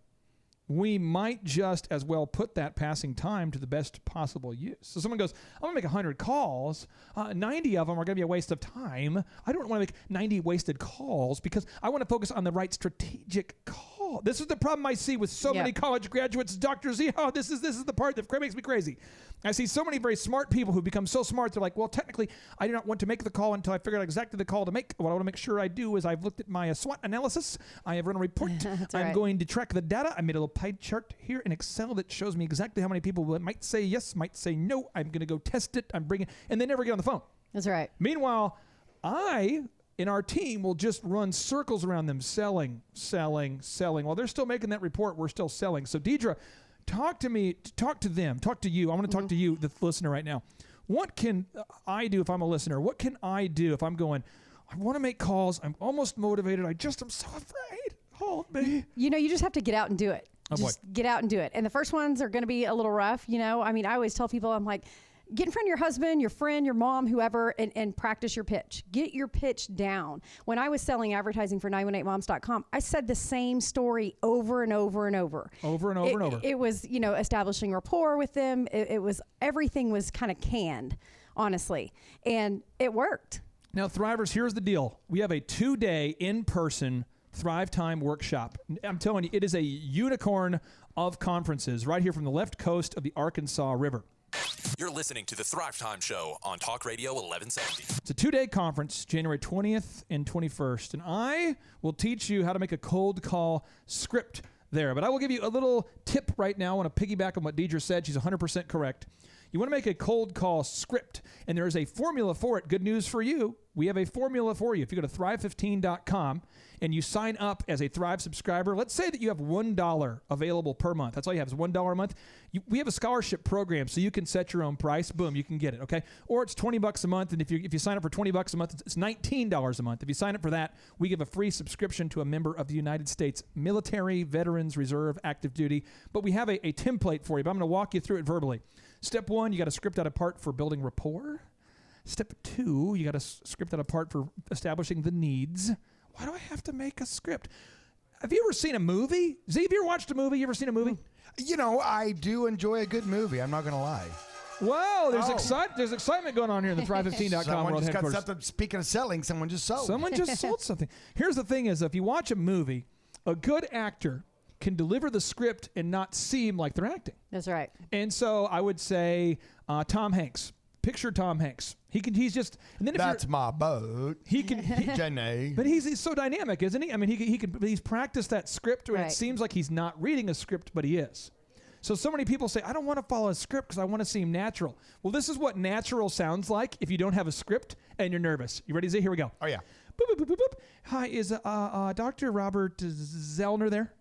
we might just as well put that passing time to the best possible use. So someone goes, I'm going to make 100 calls. 90 of them are going to be a waste of time. I don't want to make 90 wasted calls because I want to focus on the right strategic call. This is the problem I see with so many college graduates. Dr. Z, this is the part that makes me crazy. I see so many very smart people who become so smart, they're like, well, technically, I do not want to make the call until I figure out exactly the call to make. What I want to make sure I do is I've looked at my SWOT analysis. I have run a report. I'm going to track the data. I made a little pie chart here in Excel that shows me exactly how many people might say yes, might say no. I'm going to go test it. I'm bringing, and they never get on the phone. That's right. Meanwhile, in our team will just run circles around them, selling. While they're still making that report, we're still selling. So Deidre, talk to you. I want to talk to you, the listener right now. What can I do if I'm a listener? What can I do if I'm going, I want to make calls. I'm almost motivated. I'm so afraid. Hold me. You just have to get out and do it. Get out and do it. And the first ones are going to be a little rough. I mean, I always tell people, I'm like, get in front of your husband, your friend, your mom, whoever, and practice your pitch. Get your pitch down. When I was selling advertising for 918moms.com, I said the same story over and over and over. Over and over. It was, establishing rapport with them. Everything was kind of canned, honestly. And it worked. Now, Thrivers, here's the deal. We have a 2-day in-person Thrive Time workshop. I'm telling you, it is a unicorn of conferences right here from the left coast of the Arkansas River. You're listening to the Thrive Time Show on Talk Radio 1170. It's a 2-day conference, January 20th and 21st, and I will teach you how to make a cold call script there. But I will give you a little tip right now. I want to piggyback on what Deidre said. She's 100% correct. You want to make a cold call script, and there is a formula for it. Good news for you. We have a formula for you. If you go to thrive15.com and you sign up as a Thrive subscriber, let's say that you have $1 available per month. That's all you have is $1 a month. We have a scholarship program, so you can set your own price. Boom, you can get it, okay? Or it's $20 a month, and if you sign up for $20 a month, it's $19 a month. If you sign up for that, we give a free subscription to a member of the United States military, veterans, reserve, active duty. But we have a template for you, but I'm going to walk you through it verbally. Step 1, you got to script out a part for building rapport. Step 2, you got to script out a part for establishing the needs. Why do I have to make a script? Have you ever seen a movie? Z, have you ever watched a movie? You ever seen a movie? I do enjoy a good movie. I'm not going to lie. Well, there's excitement going on here in the Thrive15.com world headquarters. Speaking of selling, someone just sold. Someone just sold something. Here's the thing is, if you watch a movie, a good actor can deliver the script and not seem like they're acting. That's right. And so I would say Tom Hanks. Picture Tom Hanks. He's just. And then that's my boat. Jenny. But he's so dynamic, isn't he? I mean, he's practiced that script where it seems like he's not reading a script, but he is. So many people say, I don't want to follow a script because I want to seem natural. Well, this is what natural sounds like if you don't have a script and you're nervous. You ready, Z? Here we go. Oh, yeah. Boop, boop, boop, boop, boop. Hi, is Dr. Robert Zoellner there?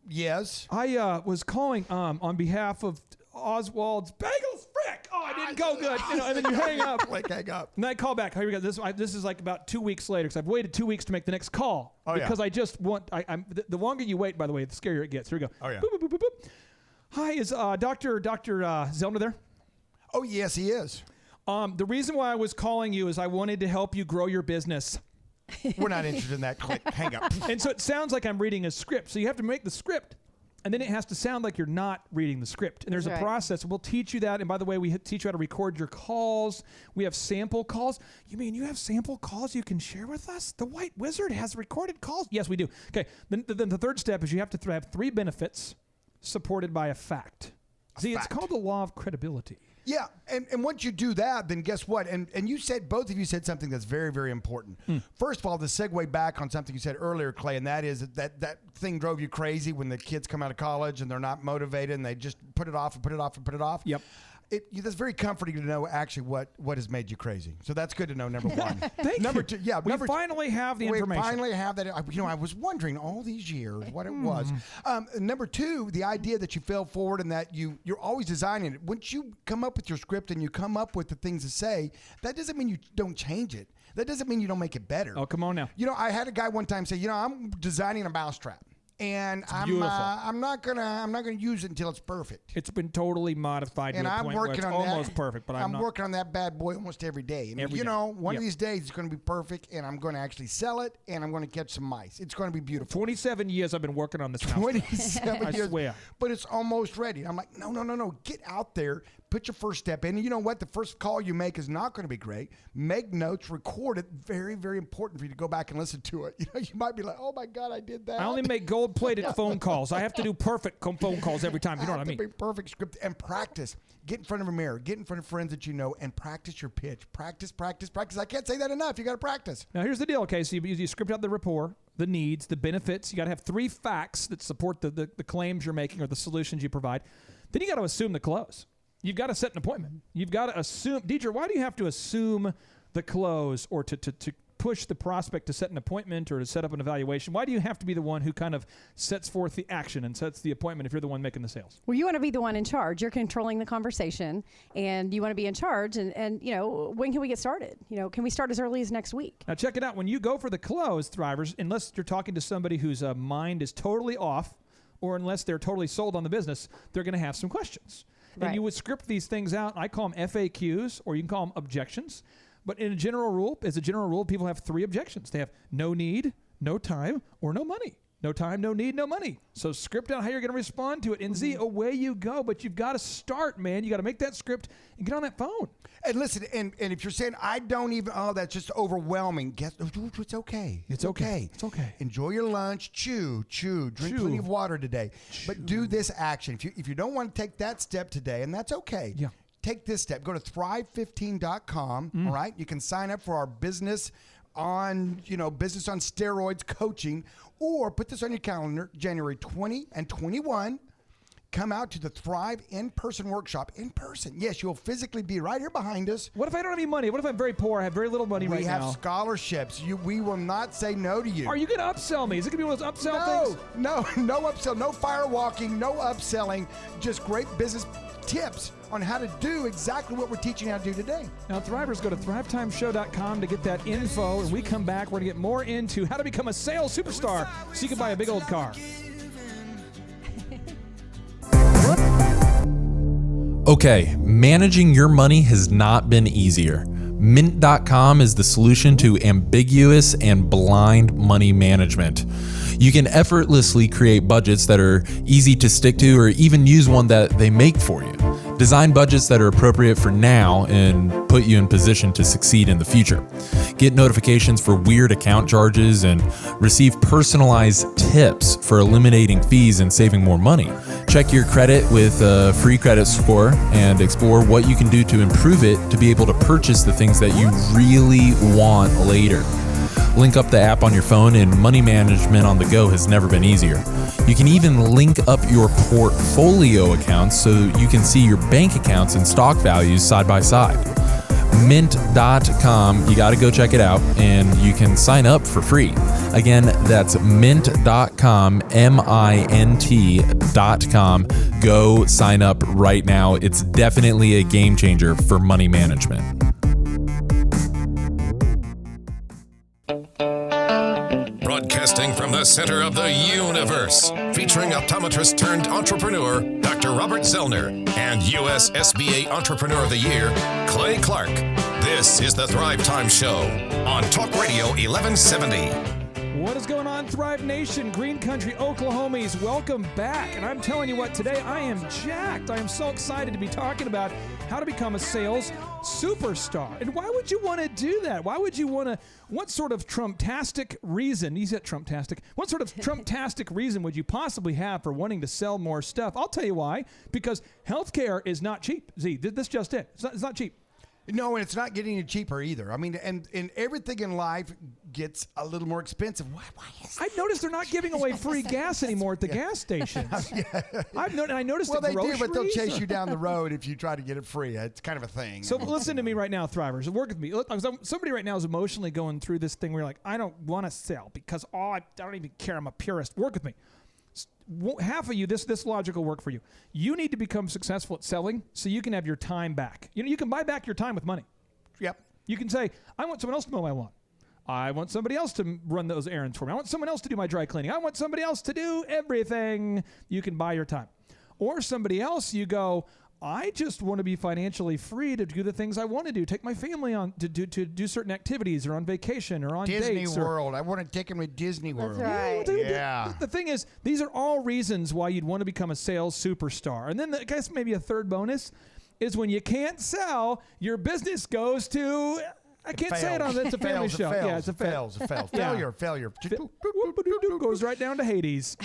Yes. I was calling on behalf of Oswald's Bagels. Frick! Oh, I didn't go good. And then you hang up. Hang up. And then I call back. Here we go. This is like about 2 weeks later because I've waited 2 weeks to make the next call. Oh, because I just want. The longer you wait, by the way, the scarier it gets. Here we go. Oh, yeah. Boop, boop, boop, boop, boop. Hi, is Dr. Zoellner there? Oh, yes, he is. The reason why I was calling you is I wanted to help you grow your business. We're not interested in that. Click. Hang up. And so it sounds like I'm reading a script. So you have to make the script. And then it has to sound like you're not reading the script. And there's a process. We'll teach you that. And by the way, we teach you how to record your calls. We have sample calls. You mean you have sample calls you can share with us? The White Wizard has recorded calls? Yes, we do. Okay. Then the third step is you have to have 3 benefits supported by a fact. It's called the law of credibility. Yeah, and once you do that, then guess what? And both of you said something that's very, very important. First of all, to segue back on something you said earlier, Clay, and that is that thing drove you crazy when the kids come out of college and they're not motivated and they just put it off and put it off and put it off. Yep. That's very comforting to know actually what has made you crazy. So that's good to know, number one. Number you. 2, yeah. We finally have the information. We finally have that. I was wondering all these years what it was. Number 2, the idea that you fell forward and that you're always designing it. Once you come up with your script and you come up with the things to say, that doesn't mean you don't change it. That doesn't mean you don't make it better. Oh, come on now. I had a guy one time say, I'm designing a mousetrap. And beautiful. I'm not gonna use it until it's perfect. It's been totally modified And to a I'm point where working it's on almost that. perfect, but I'm not. working on that bad boy almost every day. I mean, Every day. one of Yep. these days it's going to be perfect, and I'm going to actually sell it, and I'm going to catch some mice. It's going to be beautiful. 27 years I've been working on this house. 27 I years, swear. but it's almost ready. I'm like, no, get out there, put your first step in. And you know what? The first call you make is not going to be great. Make notes, record it. Very, very important for you to go back and listen to it. You might be like, oh my God, I did that. I only make gold-plated phone calls. I have to do perfect phone calls every time. You know what I mean? Be perfect script and practice. Get in front of a mirror. Get in front of friends that you know and practice your pitch. Practice. I can't say that enough. You got to practice. Now, here's the deal, okay? So you script out the rapport, the needs, the benefits. You got to have 3 facts that support the claims you're making or the solutions you provide. Then you got to assume the close. You've got to set an appointment. You've got to assume. Deidre, why do you have to assume the close or to push the prospect to set an appointment or to set up an evaluation? Why do you have to be the one who kind of sets forth the action and sets the appointment if you're the one making the sales? Well, you want to be the one in charge. You're controlling the conversation, and you want to be in charge. And when can we get started? Can we start as early as next week? Now, check it out. When you go for the close, Thrivers, unless you're talking to somebody whose mind is totally off or unless they're totally sold on the business, they're going to have some questions. Right. And you would script these things out. I call them FAQs, or you can call them objections. But as a general rule, people have 3 objections. They have no need, no time, or no money. No time, no need, no money. So script out how you're going to respond to it, and away you go. But you've got to start, man. You got to make that script and get on that phone. And listen, and if you're saying, I don't even, that's just overwhelming, it's okay. It's okay. It's okay. Enjoy your lunch, chew, drink plenty of water today. But do this action. If you don't want to take that step today, and that's okay. Yeah. Take this step. Go to thrive15.com, all right? You can sign up for our business on steroids coaching, or put this on your calendar, January 20 and 21. Come out to the Thrive in-person workshop. In person. Yes, you'll physically be right here behind us. What if I don't have any money? What if I'm very poor? I have very little money right now. We have scholarships. We will not say no to you. Are you going to upsell me? Is it going to be one of those upsell things? No upsell. No firewalking. No upselling. Just great business tips on how to do exactly what we're teaching you how to do today. Now, Thrivers, go to thrivetimeshow.com to get that info. And we come back, we're going to get more into how to become a sales superstar so you can buy a big old car. Okay, managing your money has not been easier. Mint.com is the solution to ambiguous and blind money management. You can effortlessly create budgets that are easy to stick to, or even use one that they make for you. Design budgets that are appropriate for now and put you in position to succeed in the future. Get notifications for weird account charges and receive personalized tips for eliminating fees and saving more money. Check your credit with a free credit score and explore what you can do to improve it to be able to purchase the things that you really want later. Link up the app on your phone, and money management on the go has never been easier. You can even link up your portfolio accounts so you can see your bank accounts and stock values side by side. Mint.com, you got to go check it out, and you can sign up for free. Again, that's mint.com, mint.com. Go sign up right now. It's definitely a game changer for money management. Broadcasting from the center of the universe, featuring optometrist turned entrepreneur, Dr. Robert Zoellner, and U.S. SBA Entrepreneur of the Year, Clay Clark. This is the Thrive Time Show on Talk Radio 1170. What is going on, Thrive Nation, Green Country, Oklahomies? Welcome back. And I'm telling you what, today I am jacked. I am so excited to be talking about how to become a sales superstar. And why would you want to do that? Why would you want to, what sort of Trump-tastic reason, you said Trump-tastic, what sort of Trump-tastic reason would you possibly have for wanting to sell more stuff? I'll tell you why. Because healthcare is not cheap. Z, this just it. It's not cheap. No, and it's not getting any cheaper either. I mean, and everything in life gets a little more expensive. Why is that? I noticed they're not giving away free gas anymore at the gas stations. I noticed well, the they do, but they'll groceries chase you down the road if you try to get it free. It's kind of a thing. So listen to me right now, Thrivers. Work with me. Look, somebody right now is emotionally going through this thing where you're like, I don't want to sell because I don't even care. I'm a purist. Work with me. Half of you, this logic will work for you. You need to become successful at selling so you can have your time back. You can buy back your time with money. Yep. You can say, I want someone else to mow my lawn. I want somebody else to run those errands for me. I want someone else to do my dry cleaning. I want somebody else to do everything. You can buy your time. Or somebody else, you go, I just want to be financially free to do the things I want to do. Take my family on to do certain activities, or on vacation, or on Disney dates. World. I want to take him to Disney World. That's right. Yeah. The thing is, these are all reasons why you'd want to become a sales superstar. And then I guess maybe a third bonus is when you can't sell, your business goes to... I can't say it on it's a family show. Yeah, it's a fails. Yeah. Failure. Goes right down to Hades.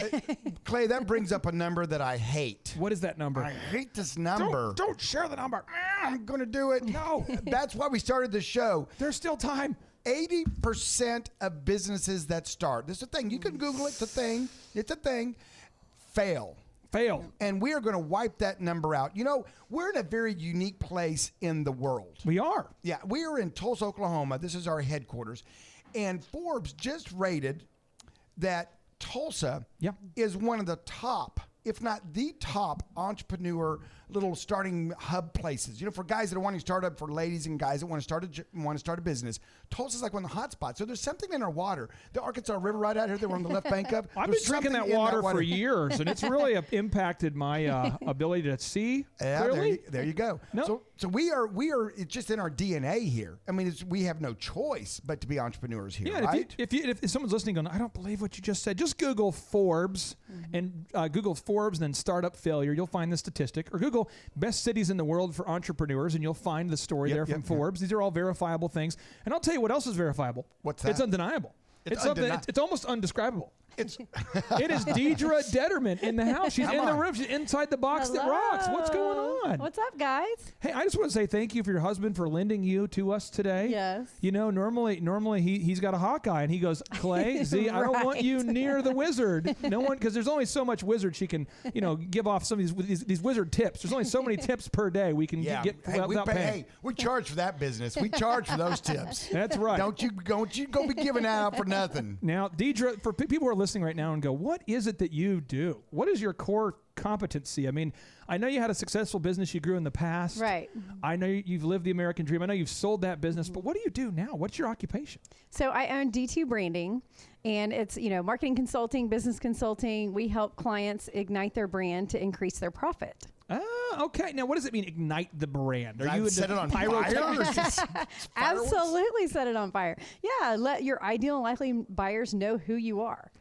Clay, that brings up a number that I hate. What is that number? I hate this number. Don't share the number. I'm going to do it. No. That's why we started the show. There's still time. 80% of businesses that start, this is a thing. You can Google it. It's a thing. It's a thing. Fail. And we are going to wipe that number out. You know, we're in a very unique place in the world. We are. Yeah, we are in Tulsa, Oklahoma. This is our headquarters. And Forbes just rated that Tulsa is one of the top, if not the top, entrepreneur little starting hub places. You know, for guys that are wanting to start up, for ladies and guys that want to start a business. Tulsa's like one of the hot spots. So there's something in our water. The Arkansas River right out here that we're on the left bank of. I've been drinking that water for years, and it's really impacted my ability to see clearly. There you go. No. So we are. It's just in our DNA here. I mean, we have no choice but to be entrepreneurs here, right? If someone's listening, going, I don't believe what you just said. Just Google Forbes and Google Forbes, and then startup failure. You'll find the statistic. Or Google best cities in the world for entrepreneurs, and you'll find the story there from Forbes. These are all verifiable things. And I'll tell you what else is verifiable. What's that? It's undeniable. It's almost undescribable. It is Deidre Detterman in the house. She's in the room. She's inside the box that rocks. What's going on? What's up, guys? Hey, I just want to say thank you for your husband for lending you to us today. Yes. You know, normally he's got a Hawkeye, and he goes, Clay, Z, I don't want you near the wizard. No one, because there's only so much wizard she can, give off some of these wizard tips. There's only so many tips per day we can get without paying. Hey, we charge for that business. We charge for those tips. That's right. Don't you go be giving that out for nothing. Now, Deidre, for people who are listening right now and go, what is it that you do? What is your core competency? I mean, I know you had a successful business you grew in the past. Right. I know you've lived the American dream. I know you've sold that business, but what do you do now? What's your occupation? So I own D2 Branding, and it's, marketing consulting, business consulting. We help clients ignite their brand to increase their profit. Oh, okay. Now, what does it mean, ignite the brand? Are you set it on fire? Absolutely set it on fire. Yeah, let your ideal and likely buyers know who you are.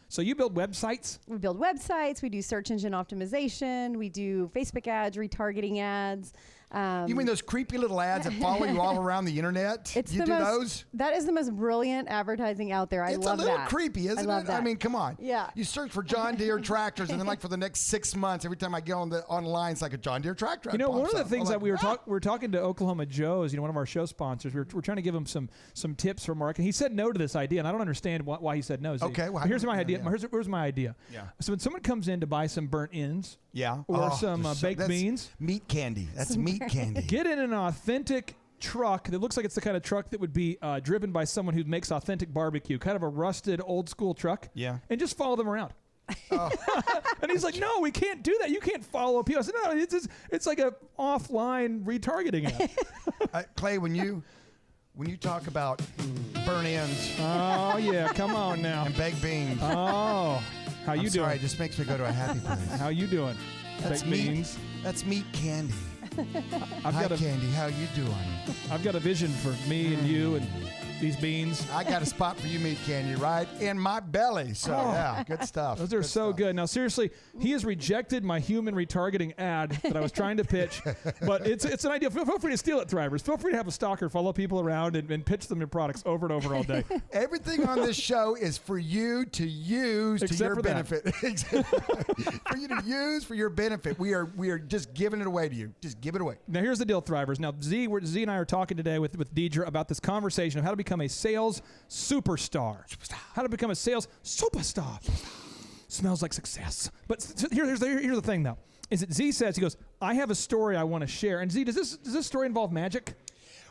So you build websites? We build websites. We do search engine optimization. We do Facebook ads, retargeting ads. You mean those creepy little ads that follow you all around the internet? You do those? That is the most brilliant advertising out there. I love that. It's a little creepy, isn't it? That. I mean, come on. Yeah. You search for John Deere tractors, and then for the next 6 months, every time I get online, it's like a John Deere tractor. One of the things that we were talking to Oklahoma Joe's, one of our show sponsors. We're trying to give him some tips for marketing. He said no to this idea, and I don't understand why he said no. Okay. Well, here's my idea. Here's my idea. Yeah. So when someone comes in to buy some burnt ends, or some baked beans, meat candy. That's meat candy. Get in an authentic truck that looks like it's the kind of truck that would be driven by someone who makes authentic barbecue, kind of a rusted old school truck. Yeah. And just follow them around. And he's like, no, we can't do that. You can't follow people. I said, no, it's like a offline retargeting app. Clay, when you talk about burn ends, oh yeah, come on now, and baked beans, oh, how you doing? Sorry, it just makes me go to a happy place. How you doing? That's baked beans. That's meat candy. Hi, Candy. How you doing? I've got a vision for me and you and these beans. I got a spot for you, meat candy, right in my belly. So yeah, good stuff. Those are so good. Now, seriously, he has rejected my human retargeting ad that I was trying to pitch, but it's an idea. Feel free to steal it, Thrivers. Feel free to have a stalker follow people around and pitch them your products over and over all day. Everything on this show is for you to use to your benefit. For you to use for your benefit. We are just giving it away to you. Just give it away. Now, here's the deal, Thrivers. Now, Z and I are talking today with Deidre about this conversation of how to become a sales superstar. How to become a sales superstar. Smells like success. But here's the thing, though. Is that Z says, he goes, I have a story I want to share. And Z, does this story involve magic?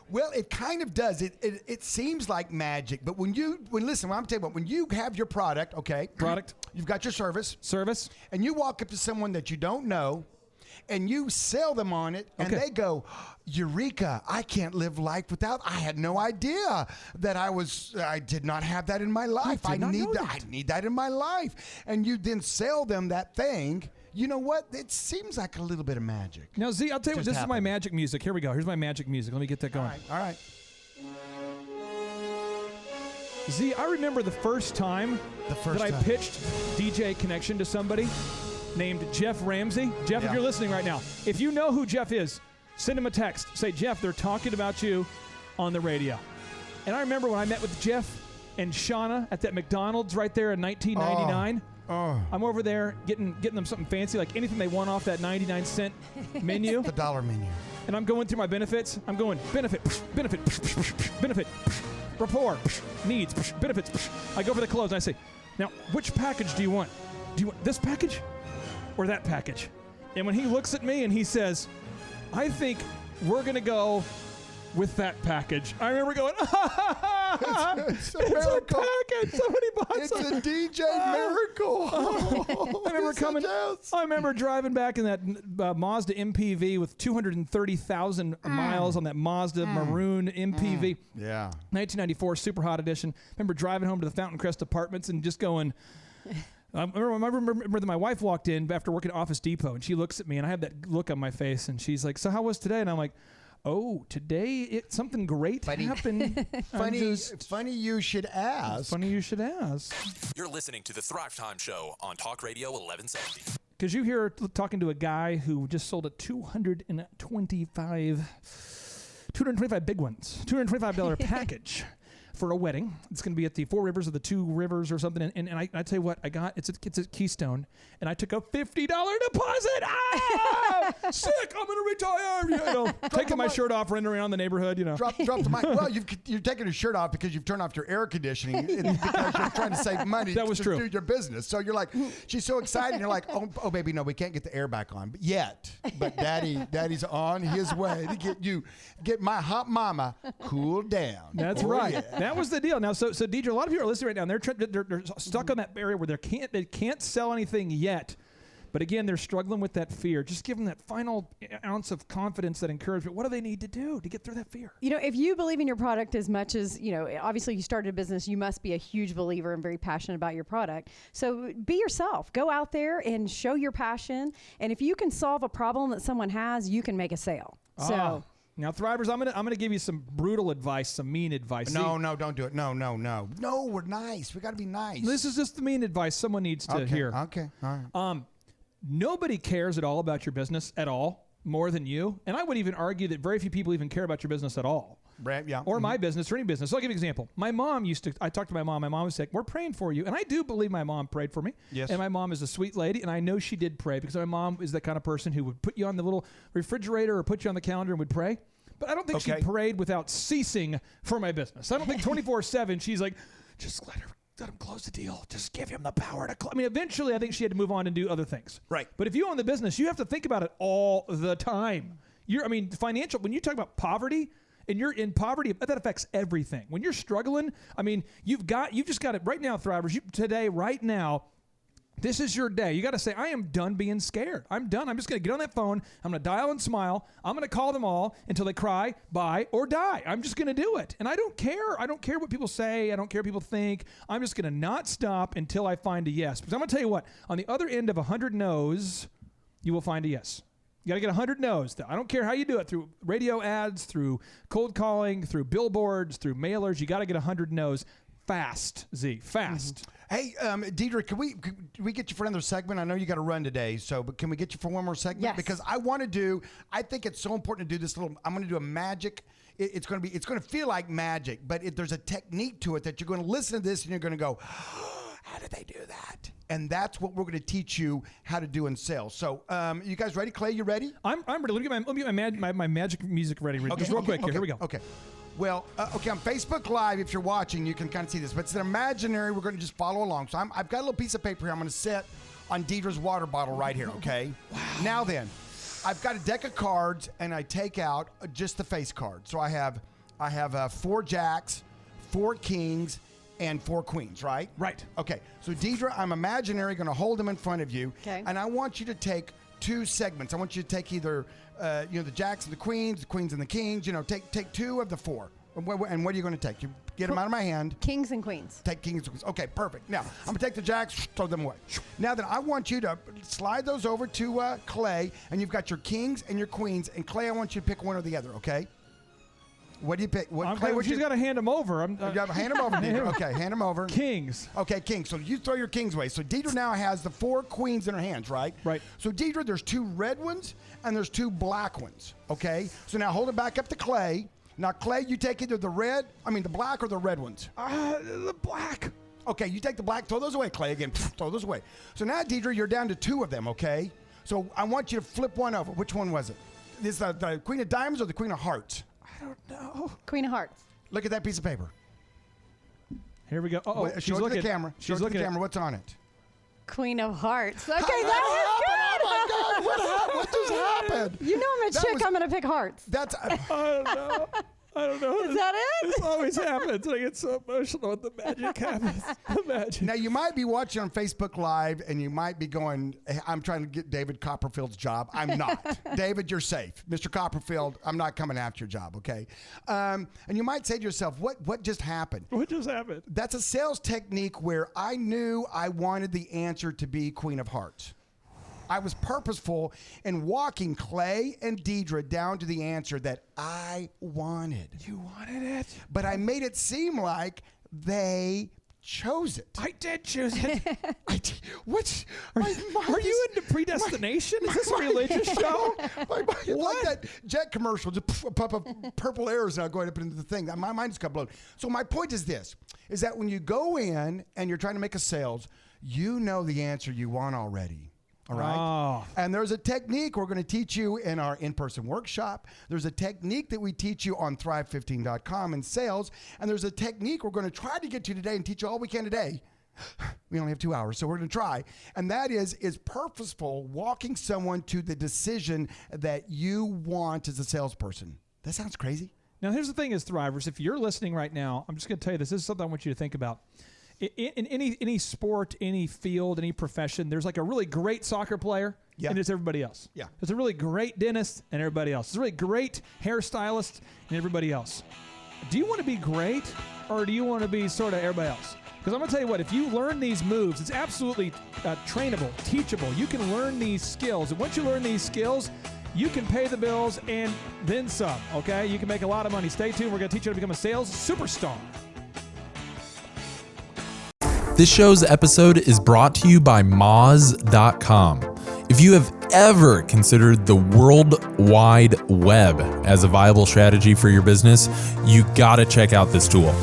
Well, it kind of does. It seems like magic, but when I'm telling you what, when you have your product, you've got your service, and you walk up to someone that you don't know, and you sell them on it, and they go, Eureka, I can't live life without. I had no idea that I did not have that in my life. I need that in my life. And you then sell them that thing. You know what? It seems like a little bit of magic. Now, Z, I'll tell you what, this is my magic music. Here we go. Here's my magic music. Let me get that going. All right. Z, I remember the first time I pitched DJ Connection to somebody named Jeff Ramsey. Jeff, if you're listening right now, if you know who Jeff is, send him a text. Say, Jeff, they're talking about you on the radio. And I remember when I met with Jeff and Shauna at that McDonald's right there in 1999. I'm over there getting them something fancy, like anything they want off that 99-cent menu. The dollar menu. And I'm going through my benefits. I'm going benefit, rapport, needs, benefits. I go for the clothes and I say, now, which package do you want? Do you want this package or that package? And when he looks at me and he says, I think we're going to go with that package. I remember going, it's a package. Somebody bought something. It's a DJ miracle. I remember driving back in that Mazda MPV with 230,000 miles on that Mazda maroon MPV. Yeah. 1994 Super Hot Edition. Remember driving home to the Fountain Crest Apartments and just going... I remember that my wife walked in after working at Office Depot, and she looks at me, and I have that look on my face, and she's like, so how was today? And I'm like, oh, today something great happened. Funny you should ask. Funny you should ask. You're listening to the Thrive Time Show on Talk Radio 1170. Because you hear talking to a guy who just sold a 225 big ones, $225 package for a wedding. It's going to be at the Four Rivers or the Two Rivers or something. And I tell you what, it's a Keystone, and I took a $50 deposit. Ah! Sick! I'm going to retire. You know, taking my shirt off, running around the neighborhood. You know, drop the mic. Well, you're taking your shirt off because you've turned off your air conditioning because you're trying to save money. That was true. Do your business. So you're like, she's so excited. And you're like, oh, baby, no, we can't get the air back on yet. But daddy's on his way to get my hot mama cooled down. That's right. Yeah. That was the deal. Now, so Deidre, a lot of people are listening right now, and they're stuck on that area where they can't sell anything yet. But again, they're struggling with that fear. Just give them that final ounce of confidence, that encouragement. What do they need to do to get through that fear? You know, if you believe in your product as much as, you know, obviously you started a business, you must be a huge believer and very passionate about your product. So be yourself. Go out there and show your passion. And if you can solve a problem that someone has, you can make a sale. So. Now, Thrivers, I'm gonna give you some brutal advice, some mean advice. No, don't do it. No. No, we're nice. We got to be nice. This is just the mean advice someone needs to hear. Okay, all right. Nobody cares at all about your business at all more than you. And I would even argue that very few people even care about your business at all. Right, yeah. Or my business or any business. So I'll give you an example. My mom I talked to my mom. My mom was sick. We're praying for you. And I do believe my mom prayed for me. Yes. And my mom is a sweet lady. And I know she did pray because my mom is the kind of person who would put you on the little refrigerator or put you on the calendar and would pray. But I don't think she prayed without ceasing for my business. I don't think 24/7 she's like, just let him close the deal. Just give him the power to close. I mean, eventually I think she had to move on and do other things. Right. But if you own the business, you have to think about it all the time. Financial, when you talk about poverty, and you're in poverty, that affects everything. When you're struggling, I mean, you've just got it right now, Thrivers. Today, right now, this is your day. You got to say, I am done being scared. I'm done. I'm just going to get on that phone. I'm going to dial and smile. I'm going to call them all until they cry, buy, or die. I'm just going to do it. And I don't care. I don't care what people say. I don't care what people think. I'm just going to not stop until I find a yes. Because I'm going to tell you what, on the other end of 100 no's, you will find a yes. You got to get 100 no's. I don't care how you do it, through radio ads, through cold calling, through billboards, through mailers. You got to get 100 no's fast, Z, fast. Mm-hmm. Hey, Deidre, can we get you for another segment? I know you got to run today, but can we get you for one more segment? Yes. Because I think it's so important to do this I'm going to do a magic. It's going to feel like magic, but there's a technique to it that you're going to listen to this and you're going to go, how did they do that? And that's what we're going to teach you how to do in sales. So, you guys ready? Clay, you ready? I'm ready. Let me get my magic music ready. Just real quick. Here we go. Okay. Well, on Facebook Live, if you're watching, you can kind of see this, but it's an imaginary. We're going to just follow along. So I've got a little piece of paper here. I'm going to set on Deidre's water bottle right here, okay? Wow. Now then, I've got a deck of cards, and I take out just the face card. So I have 4 jacks, 4 kings, and 4 queens, right? Right. Okay. So Deidre, I'm imaginary going to hold them in front of you, okay. And I want you to take 2 segments. I want you to take either, the jacks and the queens and the kings. Take 2 of the 4. And what are you going to take? You get them out of my hand. Kings and queens. Take kings and queens. Okay, perfect. Now, I'm going to take the jacks, throw them away. Now then, I want you to slide those over to Clay, and you've got your kings and your queens. And Clay, I want you to pick one or the other, okay? What do you pick? She's got to hand them over. You got to hand them over, Deidre. Okay, hand them over. Kings. Okay, kings. So you throw your kings away. So Deidre now has the 4 queens in her hands, right? Right. So Deidre, there's 2 red ones and there's 2 black ones, okay? So now hold it back up to Clay. Now, Clay, you take either the black or the red ones. The black. Okay, you take the black, throw those away, Clay, again, throw those away. So now, Deidre, you're down to 2 of them, okay? So I want you to flip one over. Which one was it? Is the Queen of Diamonds or the Queen of Hearts? I don't know. Queen of Hearts. Look at that piece of paper. Here we go. Show it to the camera. Show it to the camera. What's on it? Queen of Hearts. Okay, that was good. Oh, my God. What just happened? You know I'm a chick. I'm going to pick hearts. That's... I don't know. Is that it? This always happens. I get so emotional when the magic happens. The magic. Now, you might be watching on Facebook Live, and you might be going, hey, I'm trying to get David Copperfield's job. I'm not. David, you're safe. Mr. Copperfield, I'm not coming after your job, okay? And you might say to yourself, what just happened? What just happened? That's a sales technique where I knew I wanted the answer to be Queen of Hearts. I was purposeful in walking Clay and Deidre down to the answer that I wanted. You wanted it? But I made it seem like they chose it. I did choose it. Are you into predestination? Is this a religious show? What? Like that jet commercial, just pop up purple arrows now going up into the thing. My mind just got blown. So my point is this, is that when you go in and you're trying to make a sales, you know the answer you want already. All right. Oh. And there's a technique we're going to teach you in our in-person workshop. There's a technique that we teach you on thrive15.com in sales. And there's a technique we're going to try to get to today and teach you all we can today. We only have 2 hours, so we're going to try. And that is purposeful walking someone to the decision that you want as a salesperson. That sounds crazy. Now, here's the thing is, Thrivers, if you're listening right now, I'm just going to tell you this is something I want you to think about. In any sport, any field, any profession, there's like a really great soccer player, and there's everybody else. Yeah. There's a really great dentist and everybody else. There's a really great hairstylist and everybody else. Do you want to be great, or do you want to be sort of everybody else? Because I'm going to tell you what, if you learn these moves, it's absolutely trainable, teachable. You can learn these skills, and once you learn these skills, you can pay the bills and then some, okay? You can make a lot of money. Stay tuned. We're going to teach you how to become a sales superstar. This show's episode is brought to you by Moz.com. If you have ever considered the World Wide Web as a viable strategy for your business, you gotta check out this tool.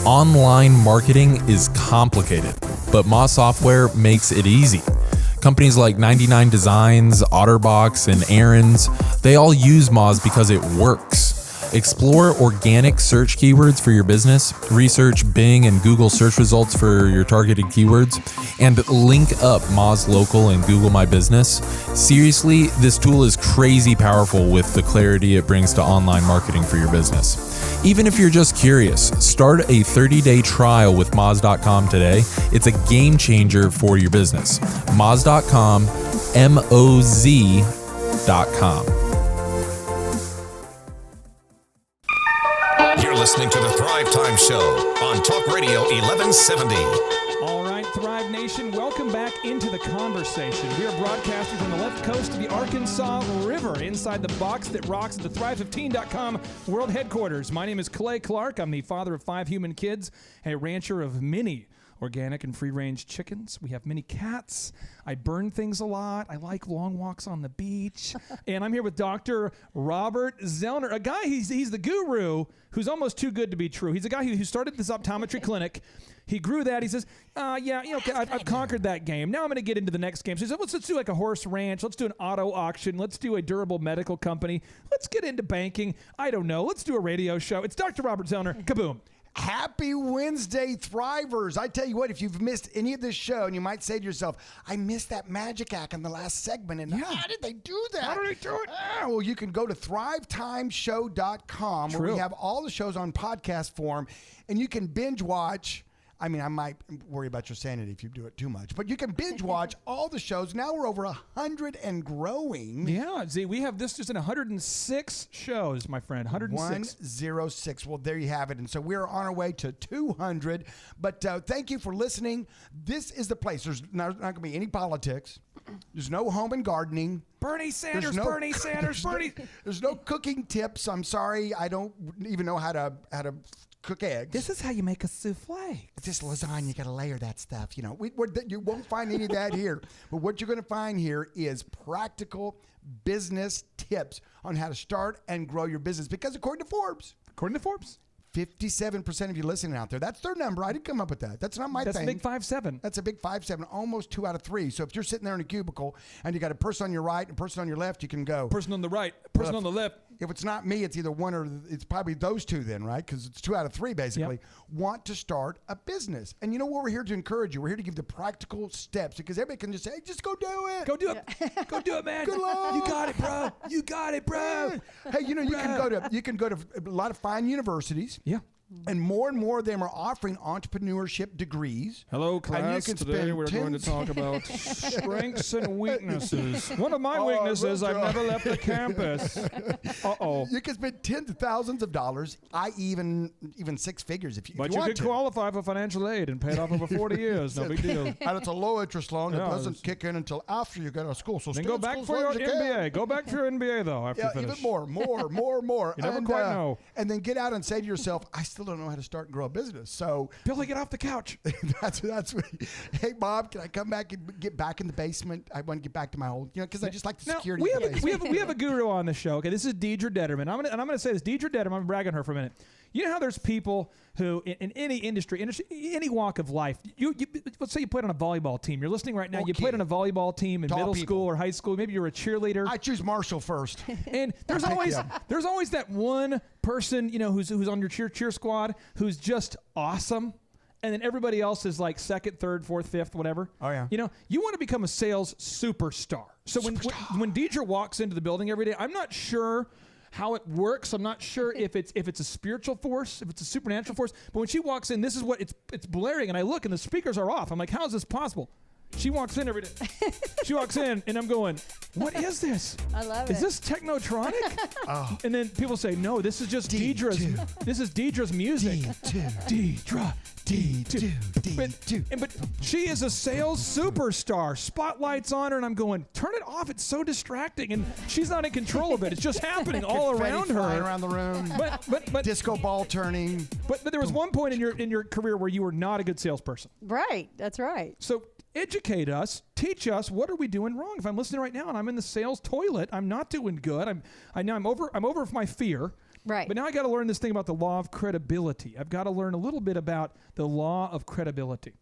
Online marketing is complicated, but Moz software makes it easy. Companies like 99 Designs, Otterbox, and Aaron's, they all use Moz because it works. Explore organic search keywords for your business, research Bing and Google search results for your targeted keywords, and link up Moz Local and Google My Business. Seriously, this tool is crazy powerful with the clarity it brings to online marketing for your business. Even if you're just curious, start a 30-day trial with Moz.com today. It's a game changer for your business. Moz.com, MOZ.com. You're listening to the Thrive Time Show on Talk Radio 1170. All right, Thrive Nation, welcome back into the conversation. We are broadcasting from the left coast of the Arkansas River inside the box that rocks at the Thrive15.com world headquarters. My name is Clay Clark. I'm the father of 5 human kids, a rancher of many organic and free-range chickens. We have many cats. I burn things a lot. I like long walks on the beach. And I'm here with Dr. Robert Zoellner, a guy, he's the guru who's almost too good to be true. He's a guy who started this optometry clinic. He grew that. He says, I've conquered that game. Now I'm going to get into the next game. So he said, let's do like a horse ranch. Let's do an auto auction. Let's do a durable medical company. Let's get into banking. I don't know. Let's do a radio show. It's Dr. Robert Zoellner. Kaboom. Happy Wednesday, Thrivers. I tell you what, if you've missed any of this show, and you might say to yourself, I missed that magic act in the last segment, and how did they do that? How did they do it? Well, you can go to thrivetimeshow.com where we have all the shows on podcast form, and you can binge watch I mean, I might worry about your sanity if you do it too much. But you can binge watch all the shows. Now we're over 100 and growing. Yeah, Z, we have this just in 106 shows, my friend. 106. 106. Well, there you have it. And so we're on our way to 200. But thank you for listening. This is the place. There's not going to be any politics. There's no home and gardening. Bernie Sanders, Bernie Sanders, Bernie. There's no cooking tips. I'm sorry. I don't even know how to cook eggs. This is how you make a souffle. This lasagna, you got to layer that stuff. You know, you won't find any of that here. But what you're going to find here is practical business tips on how to start and grow your business. Because according to Forbes, 57% of you listening out there, that's their number. I didn't come up with that. That's not my thing. That's a big 5-7. That's a big 5-7, almost 2 out of 3. So if you're sitting there in a cubicle and you got a person on your right and a person on your left, you can go. Person on the right, person on the left. If it's not me, it's either one or it's probably those two then, right? Because it's 2 out of 3 basically. Yep. Want to start a business. And you know what? We're here to encourage you. We're here to give the practical steps because everybody can just say, hey, just go do it. Go do it. Go do it, man. Good luck. You got it, bro. You got it, bro. Hey, you know, you can go to a lot of fine universities. Yeah. And more of them are offering entrepreneurship degrees. Hello, And class. you can Today spend we're going to talk about strengths and weaknesses. One of my weaknesses, I've never left the campus. Uh-oh. You can spend tens of thousands of dollars, even 6 figures if you But want you could qualify for financial aid and pay it off over 40 years. No big deal. And it's a low interest loan that Yeah, doesn't kick in until after you get out of school. So Then stay go in back school for as your long as you can. MBA. Go back for your MBA, though, after you Yeah, finish. even more. You never quite know. And then get out and say to yourself, I still don't know how to start and grow a business. So Billy, get off the couch. that's what, hey, Bob, can I come back and get back in the basement? I want to get back to my old, because I just like the Now, security. we of the have, a, basement. we have a guru on the show. Okay, this is Deidre Detterman. I'm gonna say this. Deidre Detterman. I'm bragging on her for a minute. You know how there's people who in any industry, any walk of life. You let's say you played on a volleyball team. You're listening right now. You Okay. played on a volleyball team in Tall middle people. school or high school. Maybe you're a cheerleader. I choose Marshall first. And there's always that one person, who's on your cheer squad who's just awesome. And then everybody else is like second, third, fourth, fifth, whatever. Oh, yeah. You want to become a sales superstar. So when Deidre walks into the building every day, I'm not sure how it works. I'm not sure if it's a spiritual force, if it's a supernatural force. But when she walks in, this is what it's blaring, and I look, and the speakers are off. I'm like, how is this possible? She walks in every day. She walks in, and I'm going, what is this? I love Is it. this technotronic? And then people say, no, this is just Deidre's. This is Deidre's music. Deidre. But she is a sales superstar. Spotlights on her, and I'm going, turn it off. It's so distracting, and she's not in control of it. It's just happening all around Flying her. around the room. But Disco ball turning. but there was one point in your career where you were not a good salesperson. Right. That's right. So educate us, teach us, what are we doing wrong? If I'm listening right now and I'm in the sales toilet, I'm not doing good. I'm over my fear. Right. But now I got to learn this thing about the law of credibility. I've got to learn a little bit about the law of credibility.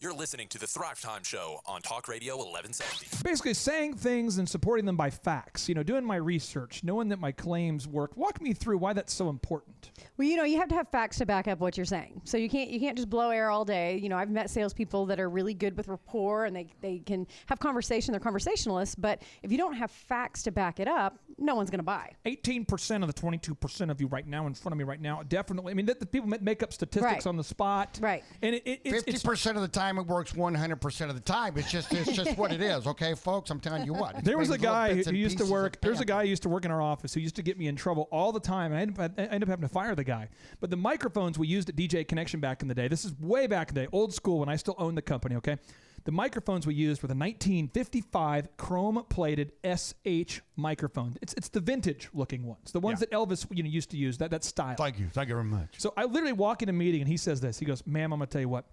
You're listening to the Thrive Time Show on Talk Radio 1170. Basically saying things and supporting them by facts, doing my research, knowing that my claims work. Walk me through why that's so important. Well, you have to have facts to back up what you're saying. So you can't just blow air all day. I've met salespeople that are really good with rapport and they can have conversation. They're conversationalists, but if you don't have facts to back it up, no one's going to buy. 18% of the 22% of you right now in front of me right now, definitely. I mean, the people make up statistics on the spot. Right. And it's 50% of the time it works 100% of the time. It's just what it is, okay, folks? I'm telling you what. There was a It's little guy bits who and used to pieces work. of There's a paper. guy who used to work in our office who used to get me in trouble all the time. I ended up having to fire the guy. But the microphones we used at DJ Connection back in the day. This is way back in the day, old school when I still owned the company. Okay, the microphones we used were the 1955 chrome-plated SH microphones. It's the vintage-looking ones, the ones that Elvis used to use. That style. Thank you very much. So I literally walk in a meeting and he says this. He goes, "Ma'am, I'm gonna tell you what.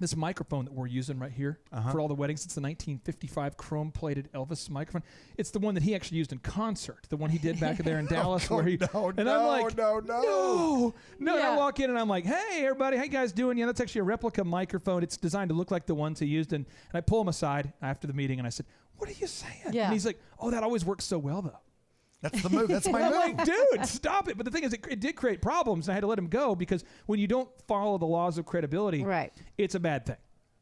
This microphone that we're using right here for all the weddings, it's the 1955 chrome-plated Elvis microphone. It's the one that he actually used in concert, the one he did back there in Dallas. No. I'm like, no. And I Yeah. walk in and I'm like, hey, everybody, how you guys doing? Yeah, that's actually a replica microphone. It's designed to look like the ones he used. And I pull him aside after the meeting and I said, what are you saying? Yeah. And he's like, oh, that always works so well, though. That's the move. That's my I'm move. like, dude, stop it. But the thing is, it did create problems, and I had to let him go because when you don't follow the laws of credibility, Right. it's a bad thing.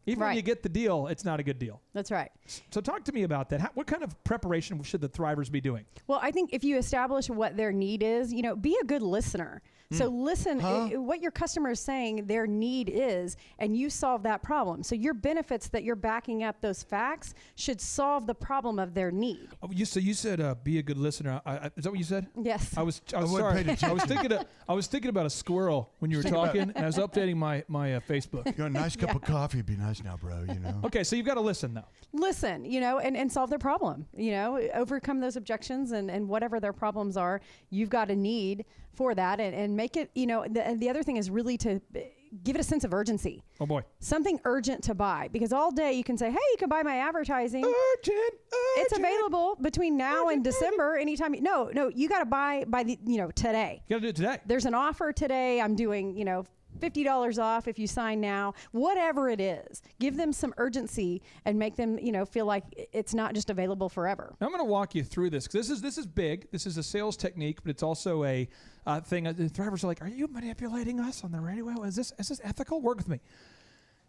Even when Right. you get the deal, it's not a good deal. That's right. So talk to me about that. What kind of preparation should the Thrivers be doing? Well, I think if you establish what their need is, be a good listener. So listen, what your customer is saying their need is, and you solve that problem. So your benefits that you're backing up those facts should solve the problem of their need. Oh, you said be a good listener. Is that what you said? Yes. I was sorry. I was thinking about a squirrel when you were talking, and I was updating my Facebook. You know, a nice cup of coffee would be nice now, bro. You know. Okay, so you've got to listen though. Listen, and solve their problem. Overcome those objections and whatever their problems are. You've got a need for that, and make it. The other thing is really to give it a sense of urgency. Oh boy, something urgent to buy, because all day you can say, hey, you can buy my advertising. Urgent. It's available between now and December. Anytime. No, you got to buy by the today. You got to do it today. There's an offer today. I'm doing $50 off if you sign now. Whatever it is, give them some urgency and make them feel like it's not just available forever. Now I'm going to walk you through this because this is big. This is a sales technique, but it's also a thing. The drivers are like, "Are you manipulating us on the radio? Is this ethical? Work with me."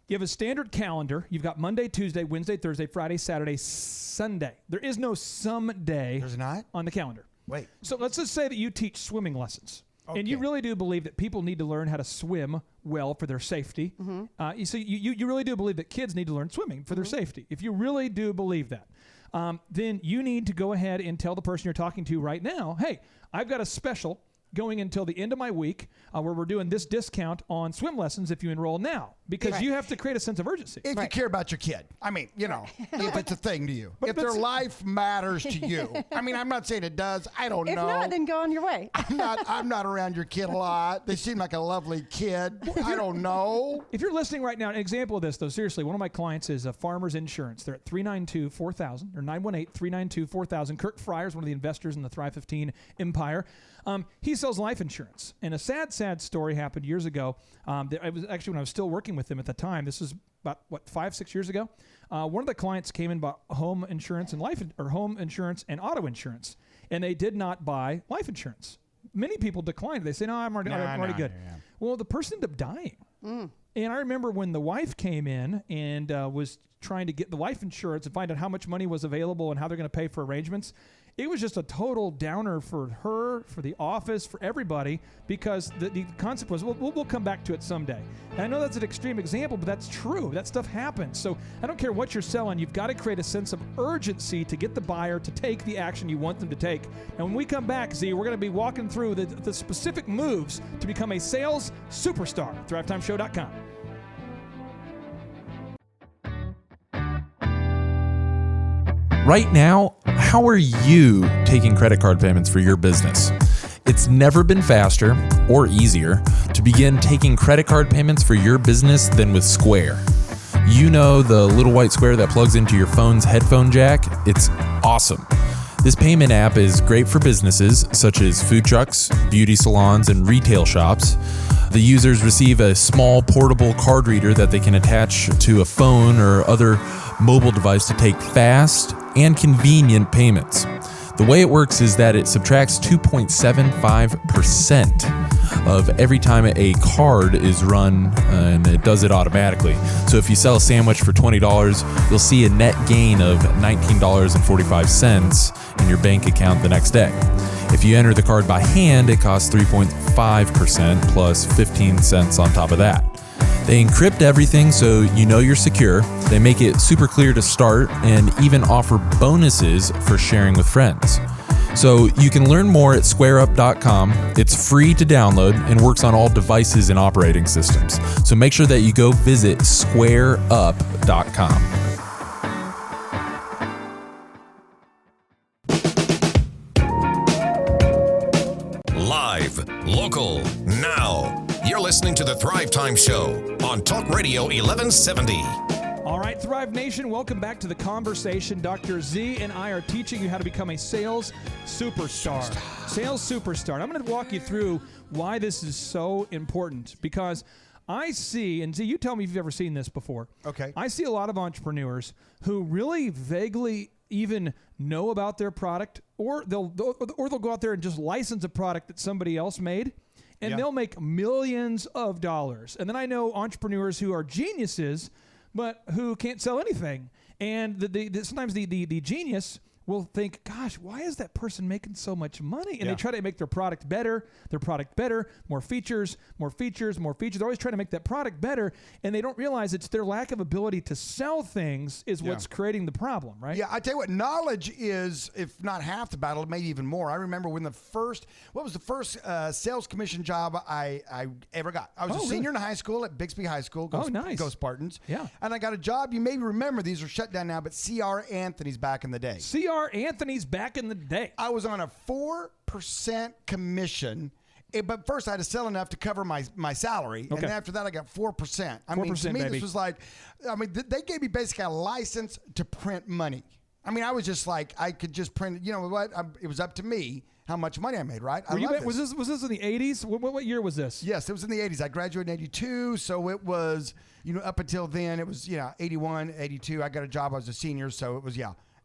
You have a standard calendar. You've got Monday, Tuesday, Wednesday, Thursday, Friday, Saturday, Sunday. There is no someday. There's not on the calendar. Wait. So let's just say that you teach swimming lessons. Okay. And you really do believe that people need to learn how to swim well for their safety. Mm-hmm. So you really do believe that kids need to learn swimming for their safety. If you really do believe that, then you need to go ahead and tell the person you're talking to right now, hey, I've got a special going until the end of my week where we're doing this discount on swim lessons if you enroll now, because you have to create a sense of urgency. If you care about your kid. I mean, if it's a thing to you. But if their life matters to you. I mean, I'm not saying it does. I don't know. If not, then go on your way. I'm not around your kid a lot. They seem like a lovely kid. I don't know. If you're listening right now, an example of this, though, seriously, one of my clients is Farmers Insurance. They're at 392-4000 or 918-392-4000. Kirk Fryer is one of the investors in the Thrive 15 empire. He sells life insurance. And a sad story happened years ago. It was actually when I was still working with him at the time. This was about, 5-6 years ago. One of the clients came in and bought home insurance and home insurance and auto insurance. And they did not buy life insurance. Many people declined. They say, no, I'm already good. Yeah. Well, the person ended up dying. And I remember when the wife came in and was trying to get the life insurance and find out how much money was available and how they're going to pay for arrangements. It was just a total downer for her, for the office, for everybody, because the concept was, we'll come back to it someday. And I know that's an extreme example, but that's true. That stuff happens. So I don't care what you're selling. You've got to create a sense of urgency to get the buyer to take the action you want them to take. And when we come back, Z, we're going to be walking through the specific moves to become a sales superstar. ThriveTimeShow.com. Right now, how are you taking credit card payments for your business? It's never been faster or easier to begin taking credit card payments for your business than with Square. You know the little white square that plugs into your phone's headphone jack? It's awesome. This payment app is great for businesses such as food trucks, beauty salons, and retail shops. The users receive a small portable card reader that they can attach to a phone or other mobile device to take fast and convenient payments. The way it works is that it subtracts 2.75% of every time a card is run, and it does it automatically. So if you sell a sandwich for $20, you'll see a net gain of $19.45 in your bank account the next day. If you enter the card by hand, it costs 3.5% plus 15 cents on top of that. They encrypt everything so you know you're secure. They make it super clear to start and even offer bonuses for sharing with friends. So you can learn more at squareup.com. It's free to download and works on all devices and operating systems. So make sure that you go visit squareup.com. Live, local, now. You're listening to the Thrive Time Show on Talk Radio 1170. All right, Thrive Nation, welcome back to the conversation. Dr. Z and I are teaching you how to become a sales superstar. Sales superstar. And I'm going to walk you through why this is so important, because I see, and Z, you tell me if you've ever seen this before. Okay. I see a lot of entrepreneurs who really vaguely even know about their product, or they'll go out there and just license a product that somebody else made. And they'll make millions of dollars. And then I know entrepreneurs who are geniuses, but who can't sell anything. And sometimes the genius will think, gosh, why is that person making so much money? And they try to make their product better, more features. They're always trying to make that product better, and they don't realize it's their lack of ability to sell things is what's creating the problem, right? Yeah, I tell you what, knowledge is, if not half the battle, maybe even more. I remember when what was the first sales commission job I ever got? I was a senior in high school at Bixby High School. Nice. Go Spartans. Yeah. And I got a job, you may remember, these are shut down now, but C.R. Anthony's back in the day. C.R. Anthony's back in the day. I was on a 4% commission. But first, I had to sell enough to cover my salary, and then after that, I got 4%. I mean, to me, baby. this was like, they gave me basically a license to print money. I mean, I was just like, I could just print. You know what? It was up to me how much money I made. Right? Was this in the 80s? What year was this? Yes, it was in the 80s. I graduated in 82, so it was up until then, it was 81, 82. I got a job. I was a senior, so it was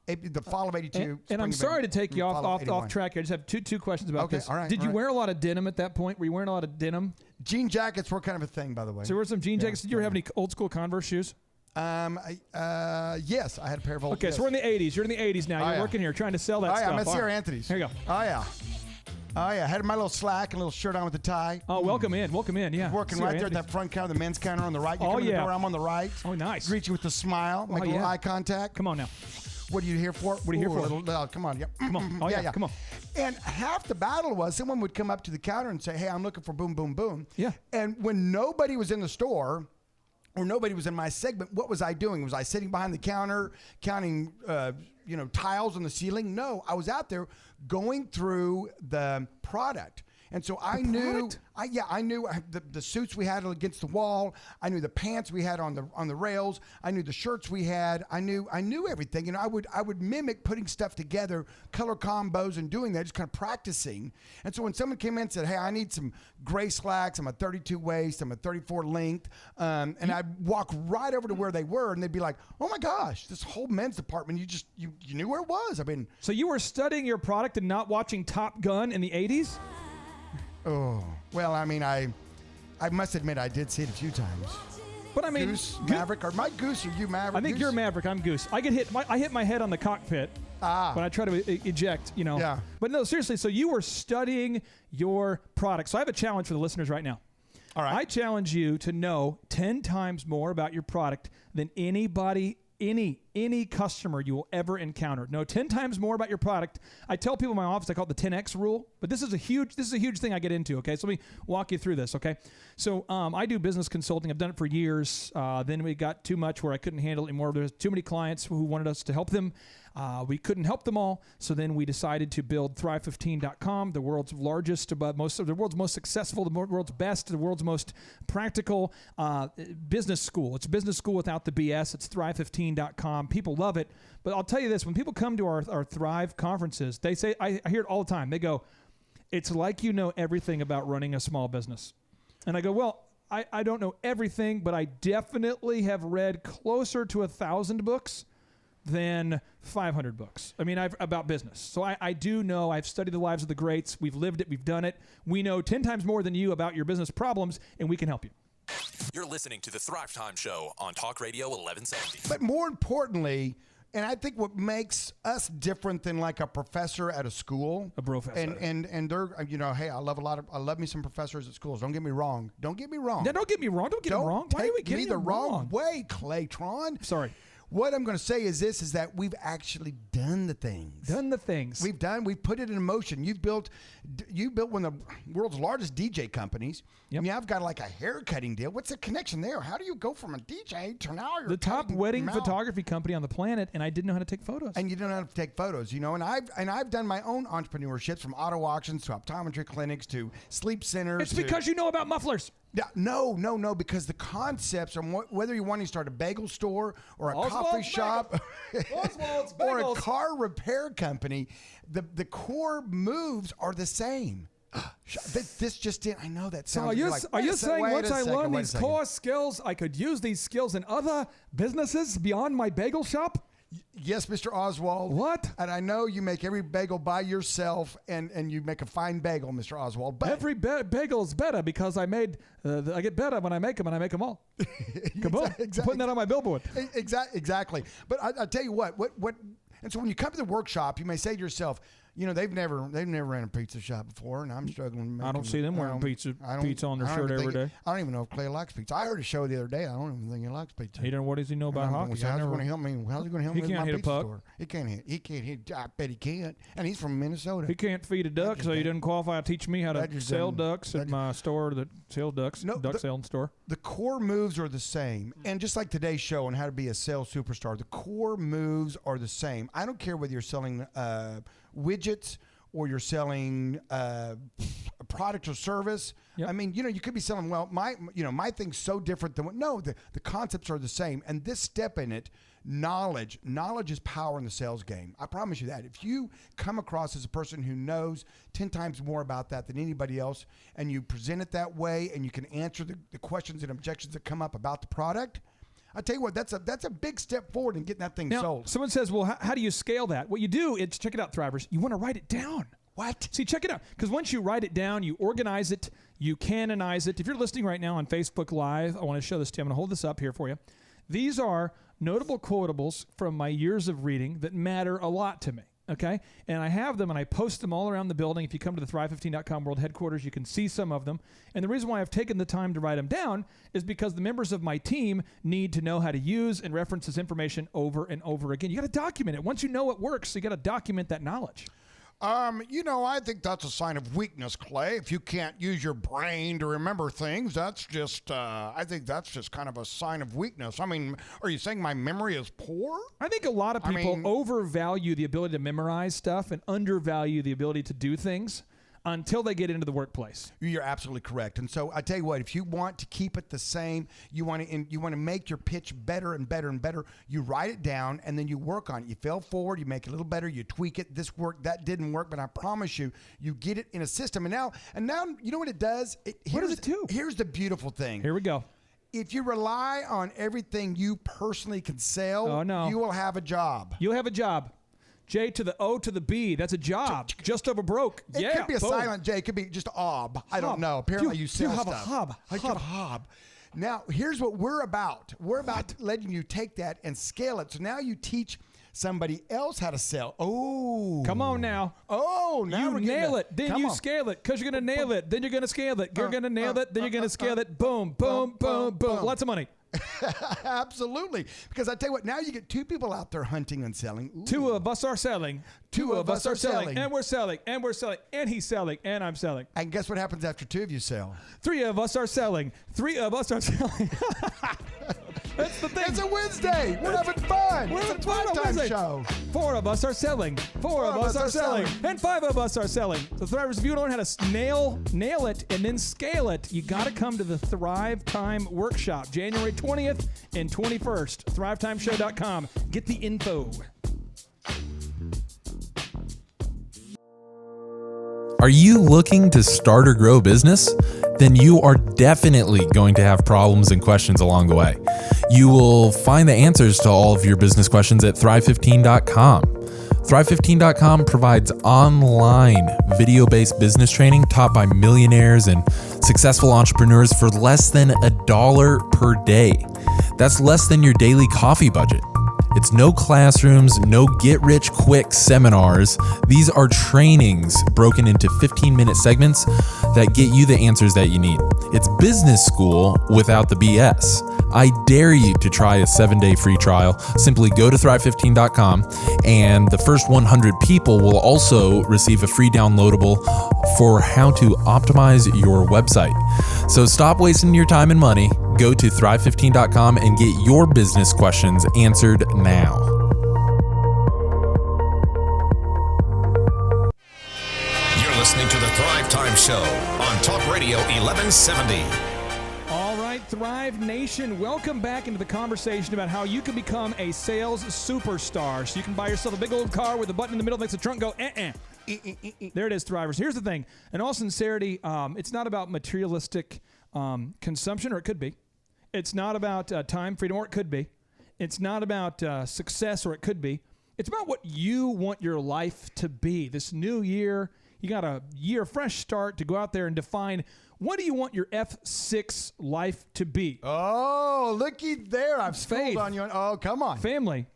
the fall of 82. And I'm sorry to take you off track. I just have two questions about this. All right, Did you wear a lot of denim at that point? Were you wearing a lot of denim? Jean jackets were kind of a thing, by the way. So there were some jean jackets. Did you ever have any old school Converse shoes? Yes, I had a pair of old. Okay, so we're in the 80s. You're in the 80s now. You're working here trying to sell that stuff. I'm at C.R. Anthony's. Here you go. Oh, yeah. Had my little slack and a little shirt on with a tie. Oh, welcome in, yeah. Working right there at that front counter, the men's counter on the right. You come in the door, I'm on the right. Oh, nice. Greet you with a smile, make a little eye contact. Come on now. What are you here for? What are you here for? Come on, Come on. Oh, yeah, come on. And half the battle was someone would come up to the counter and say, hey, I'm looking for boom, boom, boom. Yeah. And when nobody was in the store or nobody was in my segment, what was I doing? Was I sitting behind the counter counting tiles on the ceiling? No, I was out there going through the product. And so I knew the suits we had against the wall. I knew the pants we had on the rails. I knew the shirts we had. I knew everything. And I would mimic putting stuff together, color combos, and doing that, just kind of practicing. And so when someone came in and said, "Hey, I need some gray slacks. I'm a 32 waist. I'm a 34 length," and I'd walk right over to where they were, and they'd be like, "Oh my gosh, this whole men's department. You knew where it was." I mean, so you were studying your product and not watching Top Gun in the 80s? Oh, well, I mean, I must admit I did see it a few times. But I mean, Goose, Maverick, or my Goose, or you Maverick? I think Goose? You're Maverick. I'm Goose. I hit my head on the cockpit when I try to eject. Yeah. But no, seriously. So you were studying your product. So I have a challenge for the listeners right now. All right. I challenge you to know 10 times more about your product than anybody. Any customer you will ever encounter. Know 10 times more about your product. I tell people in my office, I call it the 10X rule, but this is a huge thing I get into, okay? So let me walk you through this, okay? So I do business consulting. I've done it for years. Then we got too much where I couldn't handle it anymore. There's too many clients who wanted us to help them. We couldn't help them all. So then we decided to build Thrive15.com, the world's largest, the world's most successful, the world's best, the world's most practical business school. It's a business school without the BS. It's Thrive15.com. People love it. But I'll tell you this, when people come to our Thrive conferences, they say, I hear it all the time. They go, it's like you know everything about running a small business. And I go, well, I don't know everything, but I definitely have read closer to 1,000 books than 500 books. I mean, about business. So I do know, I've studied the lives of the greats. We've lived it. We've done it. We know 10 times more than you about your business problems, and we can help you. You're listening to the Thrive Time Show on Talk Radio 1170. But more importantly, and I think what makes us different than like a professor at a school, a professor, and they're hey, I love me some professors at schools. Don't get me wrong. Yeah, don't get me wrong. Don't get me wrong. Why are we getting me the wrong way, Claytron? Sorry. What I'm going to say is that we've actually done the things. We've put it in motion. You built one of the world's largest DJ companies. Yep. I mean, I've got like a hair cutting deal. What's the connection there? How do you go from a DJ to now you're the top wedding photography company on the planet, and I didn't know how to take photos. And you don't know how to take photos, and I've done my own entrepreneurships, from auto auctions to optometry clinics to sleep centers. It's because you know about mufflers. Yeah, no, because the concepts are whether you want to start a bagel store or a coffee shop or a car repair company, the core moves are the same. This just didn't. I know that sounds. So are you saying once I learn these core skills, I could use these skills in other businesses beyond my bagel shop? Yes, Mr. Oswald. What? And I know you make every bagel by yourself, and you make a fine bagel, Mr. Oswald. But every bagel is better because I get better when I make them, and I make them all. Kaboom. Exactly. Putting that on my billboard. Exactly. But I tell you what, And so when you come to the workshop, you may say to yourself, they've never ran a pizza shop before, and I'm struggling. I don't see them wearing pizza on their shirt every day. I don't even know if Clay likes pizza. I heard a show the other day. I don't even think he likes pizza. What does he know about hockey? How's he going to help me? How's he going to help me with my pizza puck. store? He can't hit. He can't hit. I bet he can't. And he's from Minnesota. He can't feed a duck, so he doesn't qualify to teach me how to sell ducks at my store that sells ducks. Duck selling store. The core moves are the same, and just like today's show on how to be a sales superstar, the core moves are the same. I don't care whether you're selling widgets or you're selling a product or service. Yep. I mean, you could be selling, my thing's so different than the concepts are the same. And this step in it, knowledge is power in the sales game. I promise you that. If you come across as a person who knows 10 times more about that than anybody else, and you present it that way, and you can answer the questions and objections that come up about the product, I tell you what, that's a big step forward in getting that thing sold. Someone says, well, how do you scale that? What you do is, check it out, Thrivers, you want to write it down. What? See, check it out. Because once you write it down, you organize it, you canonize it. If you're listening right now on Facebook Live, I want to show this to you. I'm going to hold this up here for you. These are notable quotables from my years of reading that matter a lot to me. Okay? And I have them and I post them all around the building. If you come to the Thrive15.com world headquarters, you can see some of them. And the reason why I've taken the time to write them down is because the members of my team need to know how to use and reference this information over and over again. You got to document it. Once you know it works, you got to document that knowledge. I think that's a sign of weakness, Clay. If you can't use your brain to remember things, that's just, I think that's just kind of a sign of weakness. I mean, are you saying my memory is poor? I think a lot of people overvalue the ability to memorize stuff and undervalue the ability to do things until they get into the workplace. You're absolutely correct. And so I tell you what, if you want to keep it the same, you want to make your pitch better and better and better, you write it down and then you work on it. You fail forward, you make it a little better, you tweak it. This worked, that didn't work, but I promise you, you get it in a system. And now you know what it does? What does it do? Here's the beautiful thing. Here we go. If you rely on everything you personally can sell, you will have a job. You'll have a job. J to the O to the B. That's a job. Just over broke. It could be a silent J. It could be just ob. I don't know. Apparently you sell stuff. You have a hub. I have a hub. Now, here's what we're about. We're about letting you take that and scale it. So now you teach somebody else how to sell. Oh. Come on now. Oh, now you nail it. Then you scale it because you're going to nail it. Then you're going to scale it. You're going to nail it. Then you're going to scale it. Boom, boom, boom, boom. Lots of money. Absolutely. Because I tell you what, now you get two people out there hunting and selling. Ooh. Two of us are selling. Two of us are selling. And we're selling. And we're selling. And he's selling. And I'm selling. And guess what happens after two of you sell? Three of us are selling. Three of us are selling. That's the thing. It's a Wednesday. We're having fun. We're having fun on Wednesday. Show. Four of us are selling. Four of us are selling. And five of us are selling. So Thrivers, if you don't learn how to nail it and then scale it, you got to come to the Thrive Time Workshop, January 20th and 21st. ThriveTimeShow.com. Get the info. Are you looking to start or grow a business? Then you are definitely going to have problems and questions along the way. You will find the answers to all of your business questions at Thrive15.com. Thrive15.com provides online video-based business training taught by millionaires and successful entrepreneurs for less than $1 per day. That's less than your daily coffee budget. It's no classrooms, no get-rich-quick seminars. These are trainings broken into 15-minute segments that get you the answers that you need. It's business school without the BS. I dare you to try a 7-day free trial. Simply go to Thrive15.com, and the first 100 people will also receive a free downloadable for how to optimize your website. So stop wasting your time and money. Go to Thrive15.com and get your business questions answered now. You're listening to the Thrive Time Show on Talk Radio 1170. All right, Thrive Nation, welcome back into the conversation about how you can become a sales superstar. So you can buy yourself a big old car with a button in the middle that makes the trunk go, There it is, Thrivers. Here's the thing. In all sincerity, it's not about materialistic consumption, or it could be. It's not about time freedom, or it could be. It's not about success, or it could be. It's about what you want your life to be. This new year, you got a year fresh start to go out there and define, what do you want your F6 life to be? Oh, looky there. I've faith on you. Oh, come on. Family.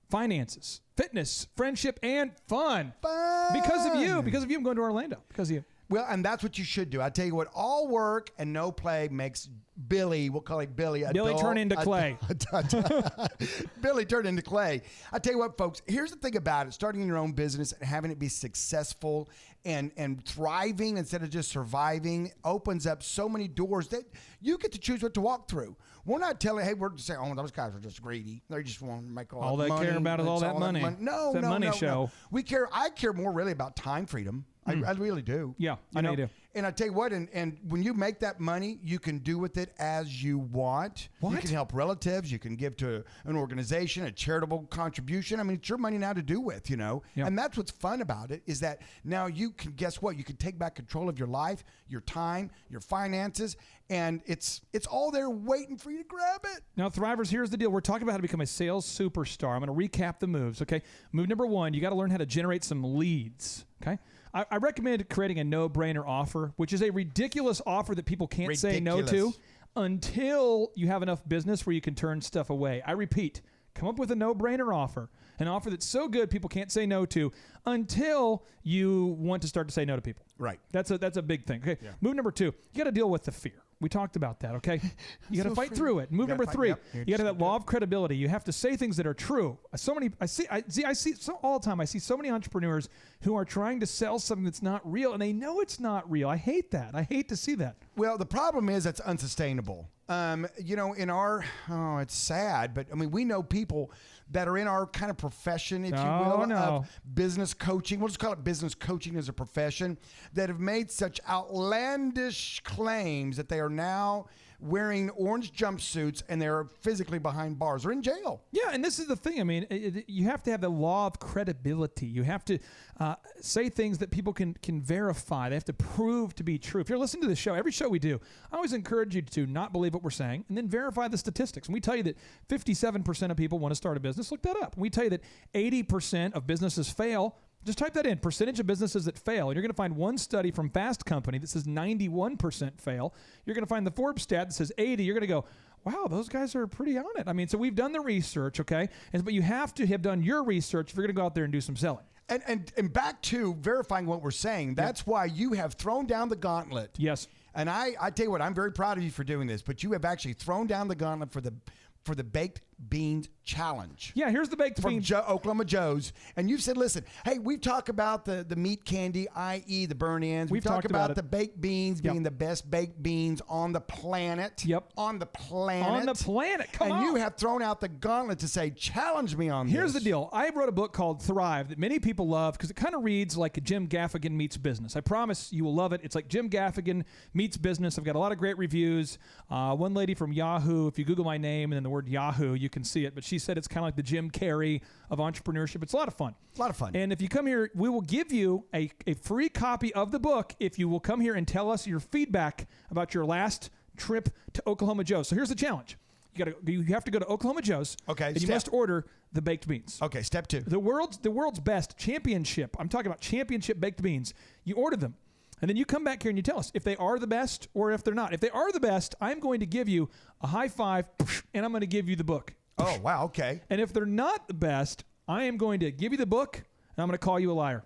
finances, fitness, friendship, and fun. Fun. Because of you. Because of you, I'm going to Orlando. Because of you. Well, and that's what you should do. I tell you what, all work and no play makes Billy, we'll call it Billy. Billy turn into clay. Billy turn into clay. I tell you what, folks, here's the thing about it. Starting your own business and having it be successful and thriving instead of just surviving opens up so many doors that you get to choose what to walk through. We're not telling, hey, we're just saying, oh, those guys are just greedy. They just want to make all that money. All they care about is all that money. No, that no, money no, show. No. I care more really about time freedom. I really do. Yeah, I know you do. And I tell you what, and when you make that money, you can do with it as you want. What? You can help relatives. You can give to an organization, a charitable contribution. I mean, it's your money now to do with, Yeah. And that's what's fun about it is that now you can, guess what? You can take back control of your life, your time, your finances, and it's all there waiting for you to grab it. Now, Thrivers, here's the deal. We're talking about how to become a sales superstar. I'm going to recap the moves, okay? Move number 1, you got to learn how to generate some leads, okay? I recommend creating a no-brainer offer, which is a ridiculous offer that people can't say no to until you have enough business where you can turn stuff away. I repeat, come up with a no-brainer offer, an offer that's so good people can't say no to until you want to start to say no to people. Right. That's a big thing. Okay. Yeah. Move number 2, you got to deal with the fear. We talked about that, okay? You got to fight through it. Move number 3, you got to have that law of credibility. You have to say things that are true. I see all the time. I see so many entrepreneurs who are trying to sell something that's not real, and they know it's not real. I hate that. I hate to see that. Well, the problem is it's unsustainable. It's sad, but I mean, we know people that are in our kind of profession, if you will, of business coaching. We'll just call it business coaching as a profession, that have made such outlandish claims that they are now wearing orange jumpsuits and they're physically behind bars or in jail. Yeah, and this is the thing. I mean, you have to have the law of credibility. You have to say things that people can verify. They have to prove to be true. If you're listening to the show, every show we do, I always encourage you to not believe what we're saying and then verify the statistics. And we tell you that 57% of people want to start a business. Look that up. And we tell you that 80% of businesses fail. Just type that in, percentage of businesses that fail. And you're going to find one study from Fast Company that says 91% fail. You're going to find the Forbes stat that says 80. You're going to go, wow, those guys are pretty on it. I mean, so we've done the research, okay? But you have to have done your research if you're going to go out there and do some selling. And back to verifying what we're saying, that's why you have thrown down the gauntlet. Yes. And I tell you what, I'm very proud of you for doing this, but you have actually thrown down the gauntlet for the baked beans challenge. Yeah, here's the baked beans. From Oklahoma Joe's. And you've said, listen, hey, we've talked about the meat candy, i.e. the burn-ins. We've talked about the baked beans being the best baked beans on the planet. Yep. On the planet. On the planet. Come on. And you have thrown out the gauntlet to say, challenge me on this. Here's the deal. I wrote a book called Thrive that many people love because it kind of reads like Jim Gaffigan meets business. I promise you will love it. It's like Jim Gaffigan meets business. I've got a lot of great reviews. One lady from Yahoo, if you Google my name and then the word Yahoo, you can see it. But she said it's kind of like the Jim Carrey of entrepreneurship. It's a lot of fun. A lot of fun. And if you come here, we will give you a free copy of the book if you will come here and tell us your feedback about your last trip to Oklahoma Joe's. So here's the challenge. You have to go to Oklahoma Joe's. Okay. And you must order the baked beans. Okay, step 2. The world's best championship. I'm talking about championship baked beans. You order them. And then you come back here and you tell us if they are the best or if they're not. If they are the best, I'm going to give you a high five and I'm going to give you the book. Oh, wow, okay. And if they're not the best, I am going to give you the book and I'm going to call you a liar.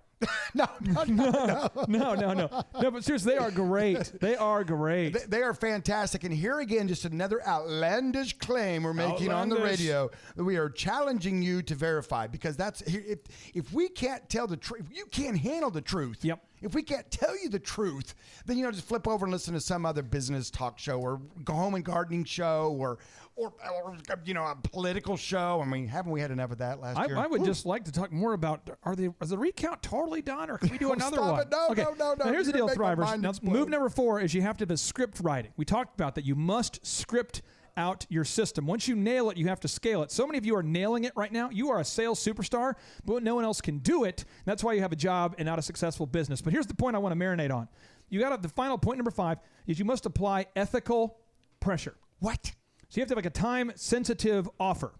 No. No, but seriously, they are great. They are great. They are fantastic. And here again, just another outlandish claim we're making on the radio that we are challenging you to verify, because that's if we can't tell the truth, if you can't handle the truth. Yep. If we can't tell you the truth, then, just flip over and listen to some other business talk show or go home and gardening show or a political show. I mean, haven't we had enough of that last year? I would just like to talk more about, is the recount totally done or can we do another one? No. Now, here's the deal, Thrivers. Now, move number 4 is you have to have a script writing. We talked about that. You must script out your system. Once you nail it, you have to scale it. So many of you are nailing it right now. You are a sales superstar, but no one else can do it. That's why you have a job and not a successful business. But here's the point I want to marinate on. The final point, number 5, is you must apply ethical pressure. What? So you have to have like a time-sensitive offer.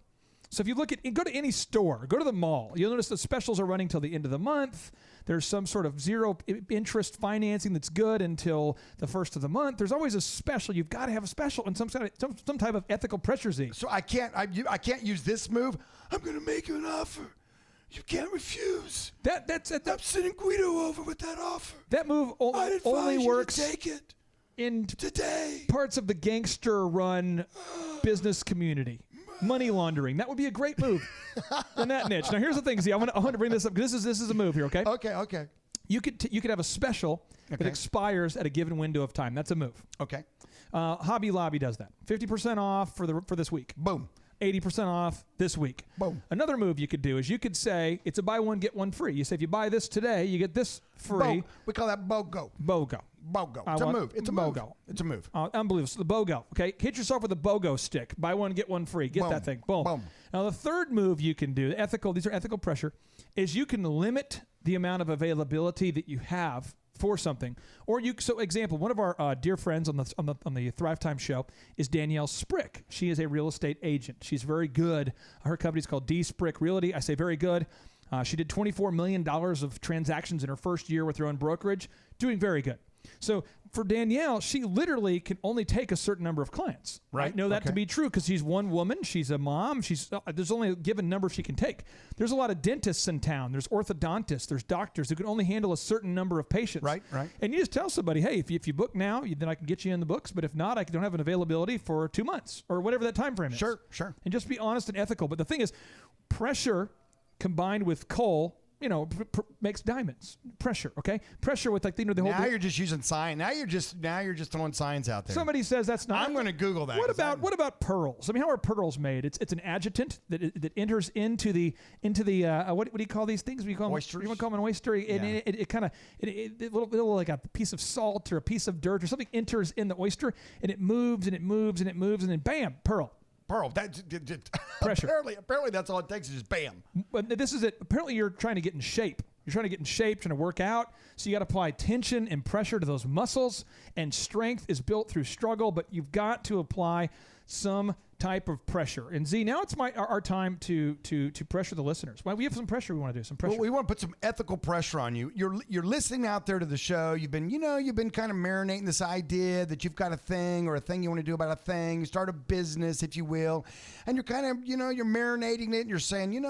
So if you go to any store, go to the mall, you'll notice the specials are running till the end of the month. There's some sort of zero interest financing that's good until the first of the month. There's always a special. You've got to have a special and some type of ethical pressure, Z. So I can't use this move. I'm going to make you an offer. You can't refuse. I'm sending Guido over with that offer. That move only works. Take it in today. Parts of the gangster-run business community. Money laundering. That would be a great move in that niche. Now, here's the thing, Z. I want to bring this up. This is a move here, okay? Okay. You could have a special that expires at a given window of time. That's a move. Okay. Hobby Lobby does that. 50% off for this week. Boom. 80% off this week. Boom. Another move you could do is you could say it's a buy one, get one free. You say if you buy this today, you get this free. We call that BOGO. BOGO. It's a move. It's a BOGO. It's a move. Unbelievable. So the BOGO. Okay. Hit yourself with a BOGO stick. Buy one, get one free. Get that thing. Boom. Boom. Now, the third move you can do, these are ethical pressure, is you can limit the amount of availability that you have for something. Example, one of our dear friends on the Thrive Time show is Danielle Sprick. She is a real estate agent. She's very good. Her company's called D Sprick Realty. I say very good. She did $24 million of transactions in her first year with her own brokerage, doing very good. So for Danielle, she literally can only take a certain number of clients. Right. I know that to be true because she's one woman. She's a mom. There's only a given number she can take. There's a lot of dentists in town. There's orthodontists. There's doctors who can only handle a certain number of patients. Right. And you just tell somebody, hey, if you book now, then I can get you in the books. But if not, I don't have an availability for 2 months or whatever that time frame is. Sure. And just be honest and ethical. But the thing is, pressure combined with coal, makes diamonds. Pressure, okay? Pressure with the whole. Now you're just using sign. Now you're just throwing signs out there. Somebody says that's not. I'm going to Google that. What about pearls? I mean, how are pearls made? It's an adjutant that enters into the what do you call these things? We call oysters. You want to call them an oyster? And it kind of little like a piece of salt or a piece of dirt or something enters in the oyster and it moves and it moves and it moves and then bam, pearl. That's Pressure. Apparently, that's all it takes is just bam. But this is it. Apparently, you're trying to get in shape. You're trying to get in shape, trying to work out. So you got to apply tension and pressure to those muscles. And strength is built through struggle, but you've got to apply some type of pressure. And Z, now it's our time to pressure the listeners. Well, we have some pressure we want to do. Some pressure. Well, we want to put some ethical pressure on you. You're listening out there to the show. You've been kind of marinating this idea that you've got a thing or a thing you want to do about a thing. You start a business, if you will, and you're kind of you're marinating it and you're saying,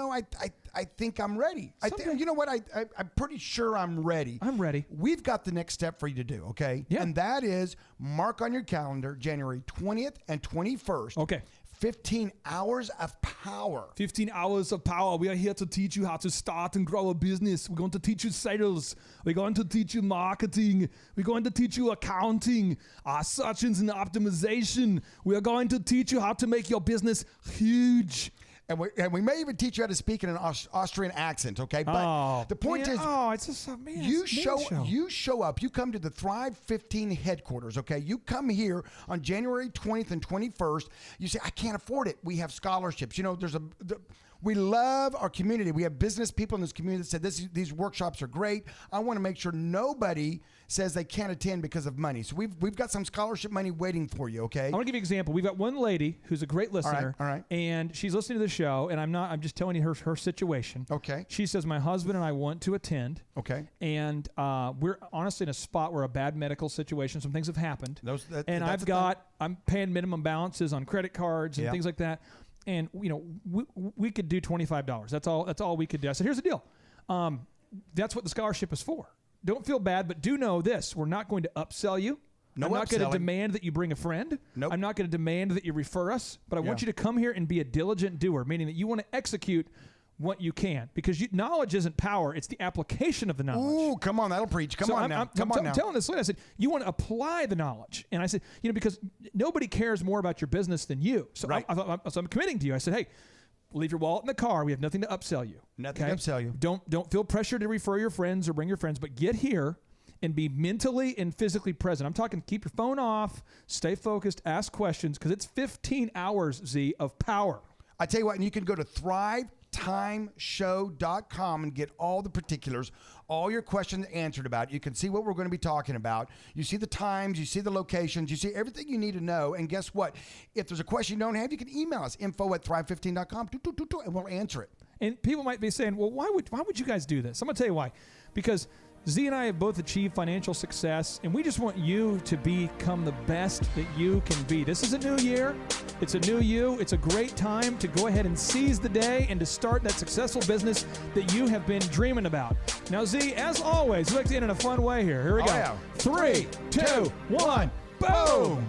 I think I'm ready. I'm pretty sure I'm ready. I'm ready. We've got the next step for you to do, okay? Yeah. And that is mark on your calendar January 20th and 21st. Okay. 15 hours of power. 15 hours of power. We are here to teach you how to start and grow a business. We're going to teach you sales. We're going to teach you marketing. We're going to teach you accounting, search engine optimization. We are going to teach you how to make your business huge. And we may even teach you how to speak in an Austrian accent, okay? But the point is, it's just man. You show up. You come to the Thrive 15 headquarters, okay? You come here on January 20th and 21st. You say, I can't afford it. We have scholarships. We love our community. We have business people in this community that said these workshops are great. I want to make sure nobody says they can't attend because of money. So we've got some scholarship money waiting for you, okay? I want to give you an example. We've got one lady who's a great listener. All right. And she's listening to the show, and I'm just telling you her situation. Okay. She says, my husband and I want to attend. Okay. And we're honestly in a spot where a bad medical situation, some things have happened. I'm paying minimum balances on credit cards and things like that. And we could do $25. That's all we could do. I said, here's the deal. That's what the scholarship is for. Don't feel bad, but do know this: we're not going to upsell you. No, I'm not going to demand that you bring a friend. Nope. I'm not going to demand that you refer us. But I want you to come here and be a diligent doer, meaning that you want to execute what you can, because knowledge isn't power; it's the application of the knowledge. Ooh, come on, that'll preach. Come on now. I'm telling this lady, I said, you want to apply the knowledge, and I said, because nobody cares more about your business than you. So right. I'm committing to you. I said, hey, leave your wallet in the car. We have nothing to upsell you. Nothing to upsell you. Don't feel pressure to refer your friends or bring your friends, but get here and be mentally and physically present. I'm talking keep your phone off, stay focused, ask questions, because it's 15 hours, Z, of power. I tell you what, and you can go to lifetimeshow.com and get all the particulars, all your questions answered about it. You can see what we're going to be talking about. You see the times, you see the locations, you see everything you need to know. And guess what? If there's a question you don't have, you can email us, info@thrive15.com, and we'll answer it. And people might be saying, well, why would you guys do this? I'm going to tell you why. Because Z and I have both achieved financial success, and we just want you to become the best that you can be. This is a new year. It's a new you. It's a great time to go ahead and seize the day and to start that successful business that you have been dreaming about. Now, Z, as always, we like to end in a fun way here. Here we go. Yeah. 3, 2, 1, boom!